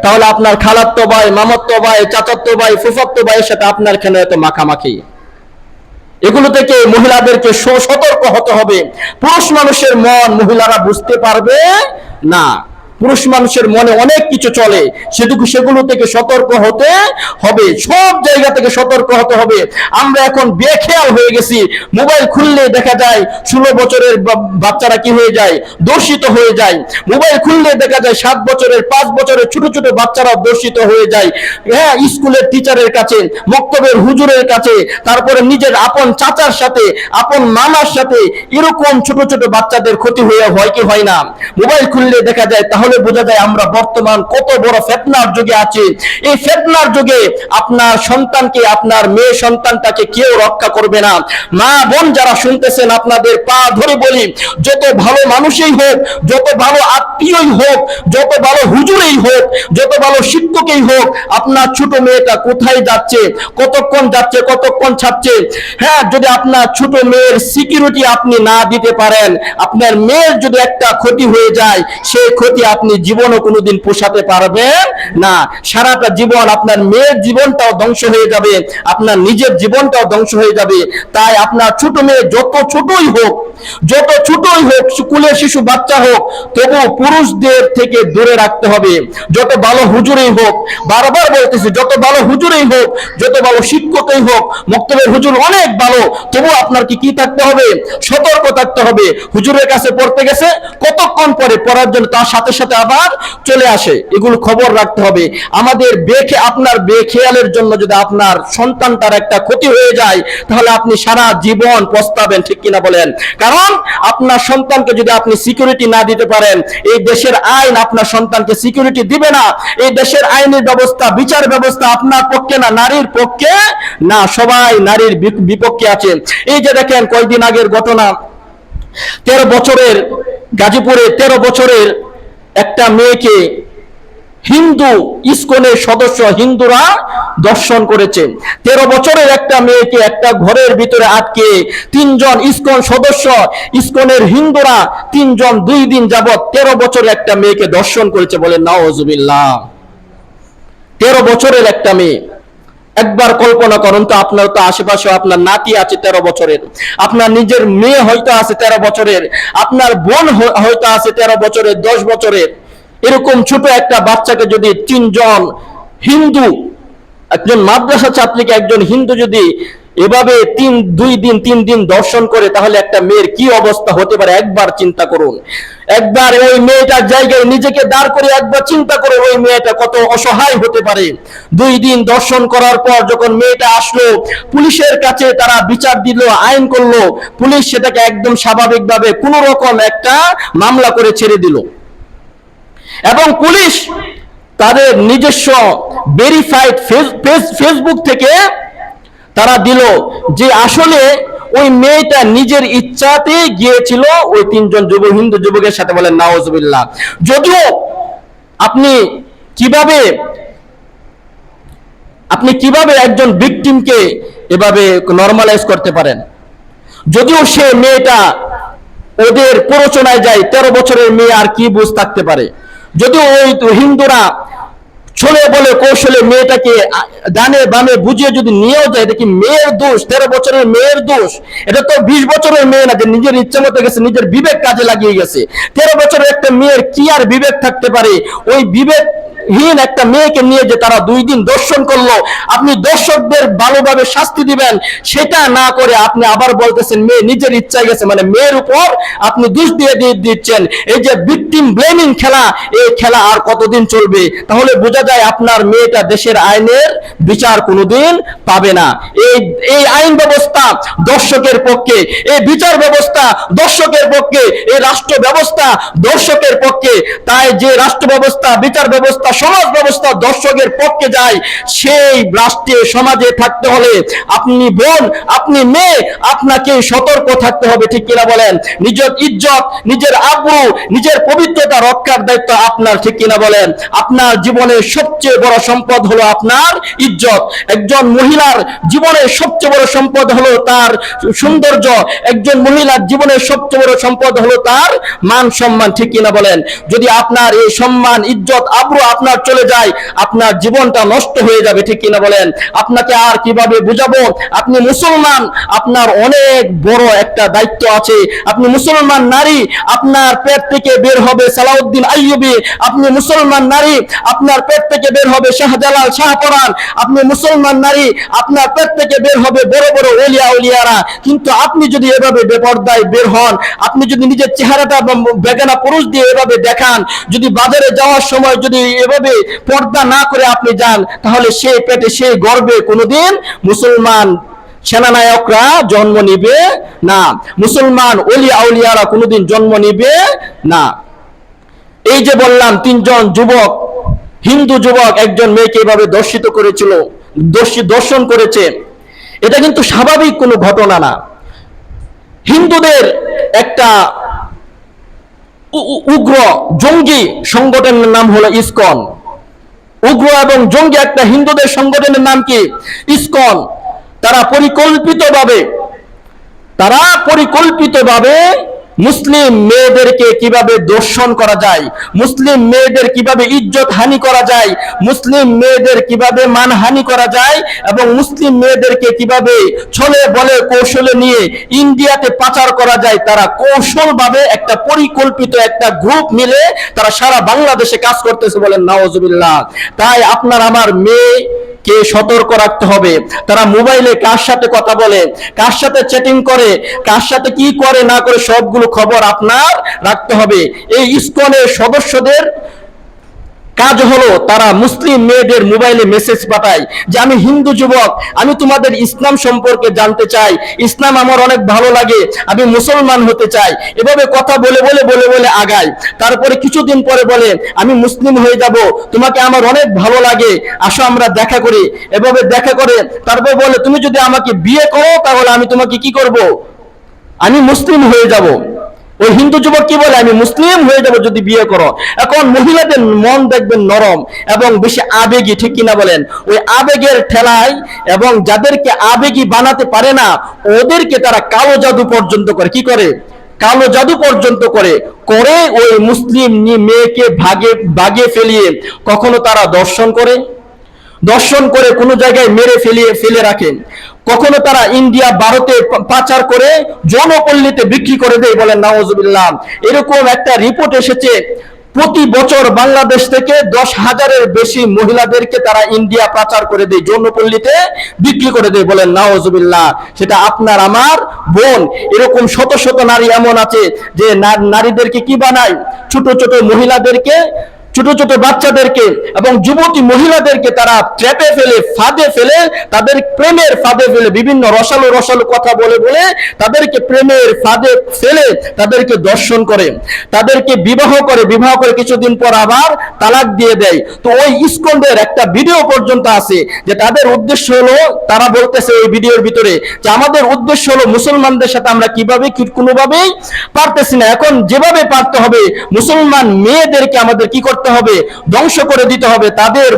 তাহলে আপনার খালাতো ভাই, মামাতো ভাই, চাচাতো ভাই, ফুফাতো ভাইয়ের সাথে আপনার কেন এত মাখামাখি? এগুলো থেকে মহিলাদেরকে সতর্ক হতে হবে। পুরুষ মানুষের মন মহিলারা বুঝতে পারবে না। পুরুষ মানুষের মনে অনেক কিছু চলে, সেগুলো থেকে সতর্ক হতে হবে। সব জায়গা থেকে সতর্ক হতে হবে। আমরা এখন বেখেয়াল হয়ে গেছি। মোবাইল খুললে দেখা যায় 16 বছরের বাচ্চারা কি হয়ে যায়, দর্শিত হয়ে যায়। মোবাইল খুললে দেখা যায় 7 বছরের 5 বছরের ছোট ছোট বাচ্চারা দর্শিত হয়ে যায়। হ্যাঁ, স্কুলের টিচারের কাছে, মক্তবের হুজুরের কাছে, তারপরে নিজের আপন চাচার সাথে, আপন মামার সাথে, এরকম ছোট ছোট বাচ্চাদের ক্ষতি হয় কি হয় না? মোবাইল খুললে দেখা যায়। তাহলে বোঝা যায় আমরা বর্তমান কত বড় ফিতনার যুগে আছি। এই ফিতনার যুগে আপনার সন্তানকে, আপনার মেয়ে সন্তানটাকে কেউ রক্ষা করবে না। মা বোন যারা শুনতেছেন, আপনাদের পা ধরে বলি, যত ভালো মানুষই হোক, যত ভালো আত্মীয়ই হোক, যত ভালো হুজুরই হোক, যত ভালো শিক্ষকই হোক, আপনার ছোট মেয়েটা কোথায় যাচ্ছে, কতক্ষণ যাচ্ছে, কতক্ষণ ছাড়ছে, হ্যাঁ, যদি আপনার ছোট মেয়ের সিকিউরিটি আপনি না দিতে পারেন, আপনার মেয়ের যদি একটা ক্ষতি হয়ে যায়, সেই ক্ষতি আপনি জীবনও কোনোদিন পোষাতে পারবেন না। সারাটা জীবন আপনার মেয়ের জীবনটাও ধ্বংস হয়ে যাবে, আপনার নিজের জীবনটাও ধ্বংস হয়ে যাবে। তাই আপনার ছোট মেয়ে যত ছোটই হোক, যত ছোটই হোক, স্কুলের শিশু বাচ্চা হোক, তবু পুরুষদের থেকে দূরে রাখতে হবে। যত ভালো হুজুরই হোক, বারবার বলতেছি, যত ভালো হুজুরই হোক, যত ভালো শিক্ষকই হোক, মক্তবের হুজুর অনেক ভালো, তবু আপনার কি থাকতে হবে? সতর্ক থাকতে হবে। হুজুরের কাছে পড়তে গেছে, কতক্ষণ পরে পড়ার জন্য তার সাথে সাথে আবার চলে আসে, এগুলো খবর রাখতে হবে। আমাদের আপনার বেখেয়ালের জন্য যদি আপনার সন্তানটার একটা ক্ষতি হয়ে যায়, তাহলে আপনি সারা জীবন পস্তাবেন, ঠিক কিনা বলেন? কারণ আপনার সন্তানকে যদি আপনি সিকিউরিটি না দিতে পারেন, এই দেশের আইন আপনার সন্তানকে সিকিউরিটি দিবে না। এই দেশের আইনের ব্যবস্থা, বিচার ব্যবস্থা আপনার পক্ষে না, নারীর পক্ষে না, সবাই নারীর বিপক্ষে আছে। এই যে দেখেন কয়েকদিন আগের ঘটনা, 13 বছরের গাজীপুরে 13 বছরের একটা মেয়েকে হিন্দু ইসকনের সদস্য হিন্দুরা দর্শন করেছে। 13 বছরের একটা মেয়েকে একটা ঘরের ভিতরে আটকে 3 জন ইসকন সদস্য, ইসকনের হিন্দুরা 3 জন 2 দিন যাবত 13 বছরের একটা মেয়েকে দর্শন করেছে। বলেন নাউজুবিল্লাহ। 13 বছরের একটা মেয়ে। একবার কল্পনা করুন তো, আপনার তো আশেপাশে আপনার নাতি আছে 13 বছরের, আপনার নিজের মেয়ে হয়তো আছে 13 বছরের, আপনার বোন হয়তো আছে 13 বছরের, 10 বছরের। এরকম ছোট একটা বাচ্চাকে যদি 3 জন হিন্দু, একজন মাদ্রাসা ছাত্রীকে একজন হিন্দু যদি এভাবে 3 দিন দর্শন করে, তাহলে একটা মেয়ের কি অবস্থা হতে পারে একবার চিন্তা করুন। একবার ওই মেয়েটার জায়গায় নিজেকে দাঁড় করে একবার চিন্তা করে, ওই মেয়েটা কত অসহায় হতে পারে। 2 দিন দর্শন করার পর যখন মেয়েটা আসলো, পুলিশের কাছে তারা বিচার দিল, আইন করলো, পুলিশ সেটাকে একদম স্বাভাবিকভাবে কোন রকম একটা মামলা করে ছেড়ে দিল। এবং পুলিশ তাদের নিজস্ব ভেরিফাইড ফেসবুক থেকে তারা দিল যে আসলে ওই মেয়েটা নিজের ইচ্ছাতে গিয়েছিল ওই 3 জন হিন্দু যুবকের সাথে। বলেন নাউজুবিল্লাহ। যদিও আপনি কিভাবে একজন ভিকটিমকে এভাবে নরমালাইজ করতে পারেন? যদিও সে মেয়েটা ওদের প্ররোচনায় যায়, 13 বছরের মেয়ে আর কি বুঝ থাকতে পারে? যদিও ওই হিন্দুরা ছলে বলে কৌশলে মেয়েটাকে ডানে বামে বুঝিয়ে যদি নিয়েও যায়, এটা কি মেয়ের দোষ? 13 বছরের মেয়ের দোষ? এটা তো 20 বছরের মেয়ে না যে নিজের ইচ্ছা মতো গেছে, নিজের বিবেক কাজে লাগিয়ে গেছে। 13 বছরের একটা মেয়ের কি আর বিবেক থাকতে পারে? ওই বিবেকহীন একটা মেয়েকে নিয়ে যে তারা 2 দিন দর্শন করলো, আপনি দর্শকদের ভালোভাবে শাস্তি দিবেন, সেটা না করে আপনি আবার বলতেছেন মেয়ে নিজের ইচ্ছায় গেছে, মানে মেয়ের উপর আপনি দোষ দিয়ে দিচ্ছেন। এই যে ভিকটিম ব্লেমিং খেলা, এই খেলা আর কতদিন চলবে? তাহলে বোঝা যায় আপনার মেয়েটা দেশের আইনের বিচার কোনোদিন পাবে না। এই আইন ব্যবস্থা দর্শকের পক্ষে, এই বিচার ব্যবস্থা দর্শকের পক্ষে, এই রাষ্ট্র ব্যবস্থা দর্শকের পক্ষে। তাই যে রাষ্ট্র ব্যবস্থা, বিচার ব্যবস্থা সমাজ ব্যবস্থা দর্শকের পক্ষে যায়, সেই রাষ্ট্রে সমাজে থাকতে হলে আপনি বোন, আপনি মেয়ে, আপনাকে সতর্ক থাকতে হবে, ঠিক কিনা বলেন? নিজের ইজ্জত, নিজের আব্রু, নিজের পবিত্রতা রক্ষার দায়িত্ব আপনার, ঠিক কিনা বলেন? আপনার জীবনের সবচেয়ে বড় সম্পদ হলো আপনার ইজ্জত। একজন মহিলার জীবনের সবচেয়ে বড় সম্পদ হলো তার সৌন্দর্য, একজন মহিলার জীবনের সবচেয়ে বড় সম্পদ হলো তার মান সম্মান, ঠিক কিনা বলেন? যদি আপনার এই সম্মান, ইজ্জত, আব্রু আপনার চলে যায়, আপনার জীবনটা নষ্ট হয়ে যাবে, ঠিক কিনা বলেন? আপনাকে আর কিভাবে বুঝাবো? আপনি মুসলমান, আপনার অনেক বড় একটা দায়িত্ব আছে। আপনি মুসলমান নারী, আপনার পেট থেকে বের হবে সালাউদ্দিন আইয়ুবী। আপনি মুসলমান নারী, আপনার পেট থেকে বের হবে শাহজালাল, শাহপরান। আপনি মুসলমান নারী, আপনার পেট থেকে বের হবে বড় বড় ওলিয়া উলিয়ারা। কিন্তু আপনি যদি এভাবে বেপরদায় বের হন, আপনি যদি নিজের চেহারাটা বেগানা পুরুষ দিয়ে এভাবে দেখান, যদি বাজারে যাওয়ার সময় যদি এভাবে পর্দা না করে আপনি যান, তাহলে সেই পেটে, সেই গর্বে কোনোদিন মুসলমান সেনানায়করা জন্ম নিবে না, মুসলমান ওলিয়া আউলিয়ারা কোনোদিন জন্ম নিবে না। এই যে বললাম, তিনজন যুবক, হিন্দু যুবক একজন মেয়েকে এভাবে দর্শিত করেছিল, দর্শন করেছে, এটা কিন্তু স্বাভাবিক কোনো ঘটনা না। হিন্দুদের একটা উগ্র জঙ্গি সংগঠনের নাম হলো ইসকন। উগ্র এবং জঙ্গি একটা হিন্দুদের সংগঠনের নাম কি? ইসকন। তারা পরিকল্পিতভাবে মুসলিম মেয়েদেরকে কিভাবে দর্শন করা যায়, মুসলিম মেয়েদের কিভাবে ইজ্জত হানি করা যায়, মুসলিম মেয়েদের কিভাবে মানহানি করা যায়, এবং মুসলিম মেয়েদেরকে কিভাবে ছলে বলে কৌশলে নিয়ে ইন্ডিয়াতে পাচার করা যায়, তারা কৌশলভাবে একটা পরিকল্পিত একটা গ্রুপ মিলে তারা সারা বাংলাদেশে কাজ করতেছে, বলেন নাউজুবিল্লাহ। তাই আপনার আমার মেয়ে কে সতর্ক রাখতে হবে। তারা মোবাইলে কার সাথে কথা বলে, কার সাথে চ্যাটিং করে, কার সাথে কি করে না করে, সবগুলো খবর আপনার রাখতে হবে। এই ইসকনের সদস্যদের কাজ হলো তারা মুসলিম মেয়েদের মোবাইলে মেসেজ পাঠায় যে আমি হিন্দু যুবক, আমি তোমাদের ইসলাম সম্পর্কে জানতে চাই, ইসলাম আমার অনেক ভালো লাগে, আমি মুসলমান হতে চাই। এভাবে কথা বলে বলে বলে বলে আগায়। তারপরে কিছুদিন পরে বলে আমি মুসলিম হয়ে যাব, তোমাকে আমার অনেক ভালো লাগে, আসো আমরা দেখা করি। এভাবে দেখা করে তারপর বলে তুমি যদি আমাকে বিয়ে করো তাহলে আমি তোমাকে কি করব? আমি মুসলিম হয়ে যাব। ওই হিন্দু যুবক কি বলে? আমি মুসলিম হয়ে যাব যদি বিয়ে করো। এখন মহিলাদের মন দেখবেন নরম এবং বেশি আবেগী, ঠিক কিনা বলেন? ওই আবেগের ঠেলায় এবং যাদেরকে আবেগী বানাতে পারে না ওদেরকে তারা কালো জাদু পর্যন্ত করে। কি করে? কালো জাদু পর্যন্ত করে ওই মুসলিম মেয়েকে ভাগে ফেলিয়ে কখনো তারা দর্শন করে কোনো জায়গায় মেরে ফেলে রাখেন, কখনো তারা ইন্ডিয়া ভারতে পাচার করে যৌনপল্লীতে বিক্রি করে দেয়, বলেন নাউজুবিল্লাহ। এরকম একটা রিপোর্ট এসেছে, প্রতি বছর বাংলাদেশ থেকে 10,000-এর বেশি মহিলাদেরকে তারা ইন্ডিয়া পাচার করে দেয়, যৌনপল্লীতে বিক্রি করে দেয়, বলেন নাউজুবিল্লাহ। সেটা আপনার আমার বোন। এরকম শত শত নারী এমন আছে যে নারীদেরকে কি বানায়, ছোট ছোট মহিলাদেরকে, ছোট ছোট বাচ্চাদেরকে এবং যুবতী মহিলাদেরকে তারা ট্র্যাপে ফেলে, ফাঁদে ফেলে, তাদের প্রেমের ফাঁদে ফেলে, বিভিন্ন রসালো কথা বলে বলে তাদেরকে প্রেমের ফাঁদে ফেলে তাদেরকে দর্শন করে, তাদেরকে বিবাহ করে কিছুদিন পর আবার তালাক দিয়ে দেয়। তো ওই ইসকনের একটা ভিডিও পর্যন্ত আছে যে তাদের উদ্দেশ্য হলো, তারা বলতেছে এই ভিডিওর ভিতরে যে আমাদের উদ্দেশ্য হলো মুসলমানদের সাথে আমরা কিভাবে কোনোভাবেই পারতেছি না, এখন যেভাবে পারতে হবে মুসলমান মেয়েদেরকে আমাদের কি করতে হবে? ধ্বংস করে দিতে হবে। তাদের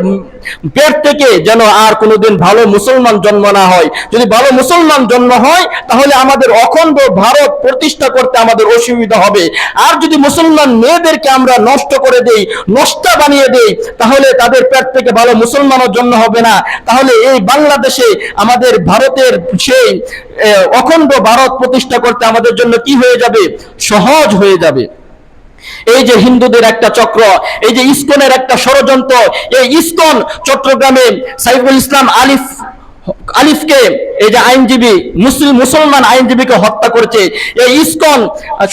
পেট থেকে যেন আর কোনোদিন ভালো মুসলমান জন্ম না হয়। যদি ভালো মুসলমান জন্ম হয় তাহলে আমাদের অখণ্ড ভারত প্রতিষ্ঠা করতে আমাদের অসুবিধা হবে। আর যদি মুসলমান মেয়েদেরকে আমরা নষ্ট করে দেই, নষ্টা বানিয়ে দেই, তাহলে তাদের পেট থেকে ভালো মুসলমানও জন্ম হবে না। তাহলে এই বাংলাদেশে আমাদের ভারতের সেই অখণ্ড ভারত প্রতিষ্ঠা করতে আমাদের জন্য কি হয়ে যাবে? সহজ হয়ে যাবে। এই যে হিন্দুদের একটা চক্র, এই যে ইসকনের একটা ষড়যন্ত্র, এই ইসকন চট্টগ্রামে সাইফুল ইসলাম আলিফকে, এই যে আইনজীবী, মুসলমান আইনজীবীকে হত্যা করেছে। এই ইসকন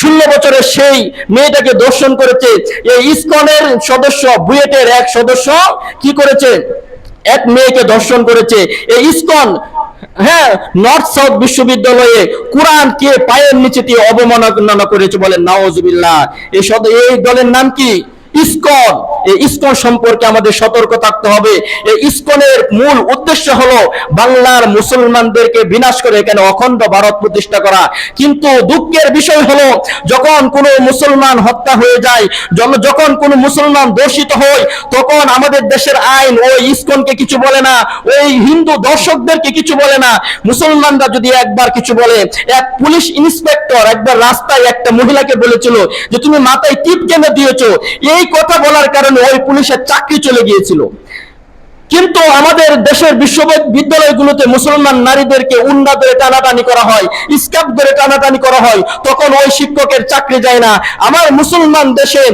16 বছরের সেই মেয়েটাকে দর্শন করেছে। এই ইসকনের সদস্য, বুয়েটের এক সদস্য কি করেছে? এক মেয়েকে দর্শন করেছে। এই ইসকন নর্থ সাউথ বিশ্ববিদ্যালয়ে কোরআনকে পায়ের নিচে দিয়ে অবমাননা করেছে, বলেন নাউজুবিল্লাহ। এই দলের নাম কি? ইসকন। এই ইসকন সম্পর্কে আমাদের সতর্ক থাকতে হবে। এই ইসকনের মূল উদ্দেশ্য হলো বাংলার মুসলমানদেরকে বিনাশ করে এখানে অখণ্ড ভারত প্রতিষ্ঠা করা। কিন্তু দুঃখের বিষয় হলো যখন কোনো মুসলমান হত্যা হয়ে যায়, যখন কোনো মুসলমান দর্শিত হয়, তখন আমাদের দেশের আইন ওই ইসকনকে কিছু বলে না, ওই হিন্দু দর্শকদেরকে কিছু বলে না। মুসলমানরা যদি একবার কিছু বলে, এক পুলিশ ইন্সপেক্টর একবার রাস্তায় একটা মহিলাকে বলেছিল যে তুমি মাথায় টিপ কেন দিয়েছো, এই কথা বলার কারণে ওই পুলিশের চাকরি চলে গিয়েছিল। কিন্তু আমাদের দেশের বিশ্ববিদ্যালয়গুলোতে মুসলমান নারীদেরকে উন্না ধরে টানাটানি করা হয়, স্কার্ফ ধরে টানাটানি করা হয়, তখন ওই শিক্ষকের চাকরি যায় না। আমার মুসলমান দেশে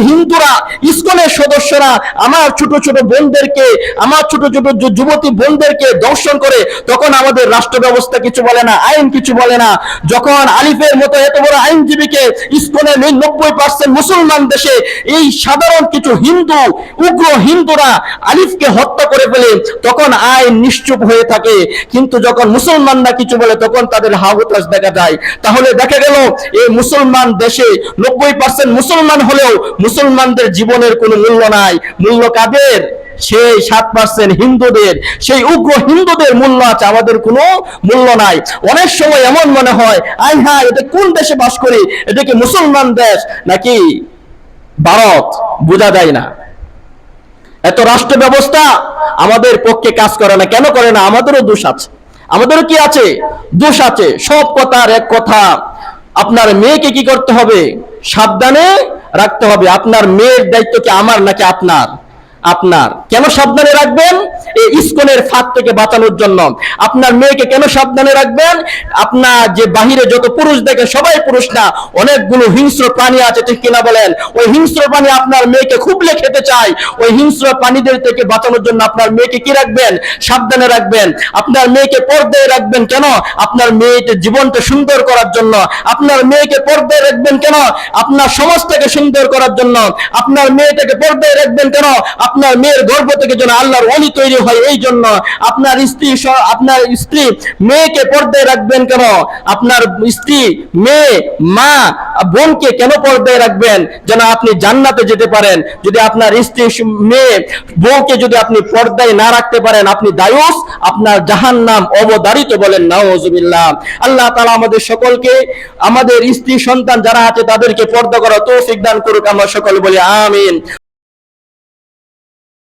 হিন্দুরা, ইসকনের সদস্যরা আমার ছোট ছোট বোনদেরকে, আমার ছোট ছোট যুবতী বোনদেরকে দর্শন করে, তখন আমাদের রাষ্ট্র ব্যবস্থা কিছু বলে না, আইন কিছু বলে না। যখন আলিফের মতো এত বড় আইনজীবীকে ইসকনের 90% মুসলমান দেশে এই সাধারণ কিছু হিন্দু, উগ্র হিন্দুরা আলিফকে হত্যা করে ফেলে, তখন আইন নিশ্চুপ হয়ে থাকে। কিন্তু যখন মুসলমানরা কিছু বলে, তখন তাদের হাবুতাস দেখা যায়। তাহলে দেখা গেল এই মুসলমান দেশে 90% মুসলমান হলেও মুসলমানদের জীবনের কোনো মূল্য নাই। মূল্য কাদের? সেই 7% হিন্দুদের, সেই উগ্র হিন্দুদের মূল্য আছে, আমাদের কোনো মূল্য নাই। অনেক সময় এমন মনে হয়, আই হ্যাঁ, এটা কোন দেশে বাস করি, এটা কি মুসলমান দেশ নাকি ভারত, বোঝা যায় না। এত রাষ্ট্র ব্যবস্থা আমাদের পক্ষে কাজ করে না। কেন করে না? আমাদেরও দোষ আছে, আমাদেরও কি আছে? দোষ আছে। সব কথার এক কথা, আপনার মেয়েকে কি করতে হবে? সাবধানে রাখতে হবে। আপনার মেয়ের দায়িত্ব কি আমার নাকি আপনার? আপনার। কেন সাবধানে রাখবেন? এই ইসকনের ফাঁদ থেকে বাঁচানোর জন্য। আপনার মেয়েকে কেন সাবধানে রাখবেন? আপনার যে বাহিরে যত পুরুষ দেখে, সবাই পুরুষ না, অনেকগুলো হিংস্র প্রাণী আছে, ঠিক কিনা বলেন? ওই হিংস্র প্রাণী আপনার মেয়েকে খুবলে খেতে চায়। ওই হিংস্র প্রাণীদের থেকে বাঁচানোর জন্য আপনার মেয়েকে কি রাখবেন? সাবধানে রাখবেন। আপনার মেয়েকে পর্দায় রাখবেন কেন? আপনার মেয়েকে জীবনটা সুন্দর করার জন্য। আপনার মেয়েকে পর্দায় রাখবেন কেন? আপনার সমাজটাকে সুন্দর করার জন্য। আপনার মেয়েটাকে পর্দায় রাখবেন কেন? আপনার মেয়ের গর্ভ থেকে যেন আল্লাহর ওলি তৈরি হয়, এই জন্য। আপনার স্ত্রী মেয়েকে পর্দায় রাখবেন কেন? আপনার স্ত্রী, মেয়ে, মা, বোনকে কেন পর্দায় রাখবেন? যেন আপনি জান্নাতে যেতে পারেন। যদি আপনার স্ত্রী, মেয়ে, বউকে যদি আপনি পর্দায় না রাখতে পারেন, আপনি দায়ুস, আপনার জাহান্নাম অবধারিত, বলেন নাউজুবিল্লাহ। আল্লাহ তাআলা আমাদের সকলকে, আমাদের স্ত্রী সন্তান যারা আছে তাদেরকে পর্দা করা তৌফিক দান করুক। আমরা সকলে বলি আমিন।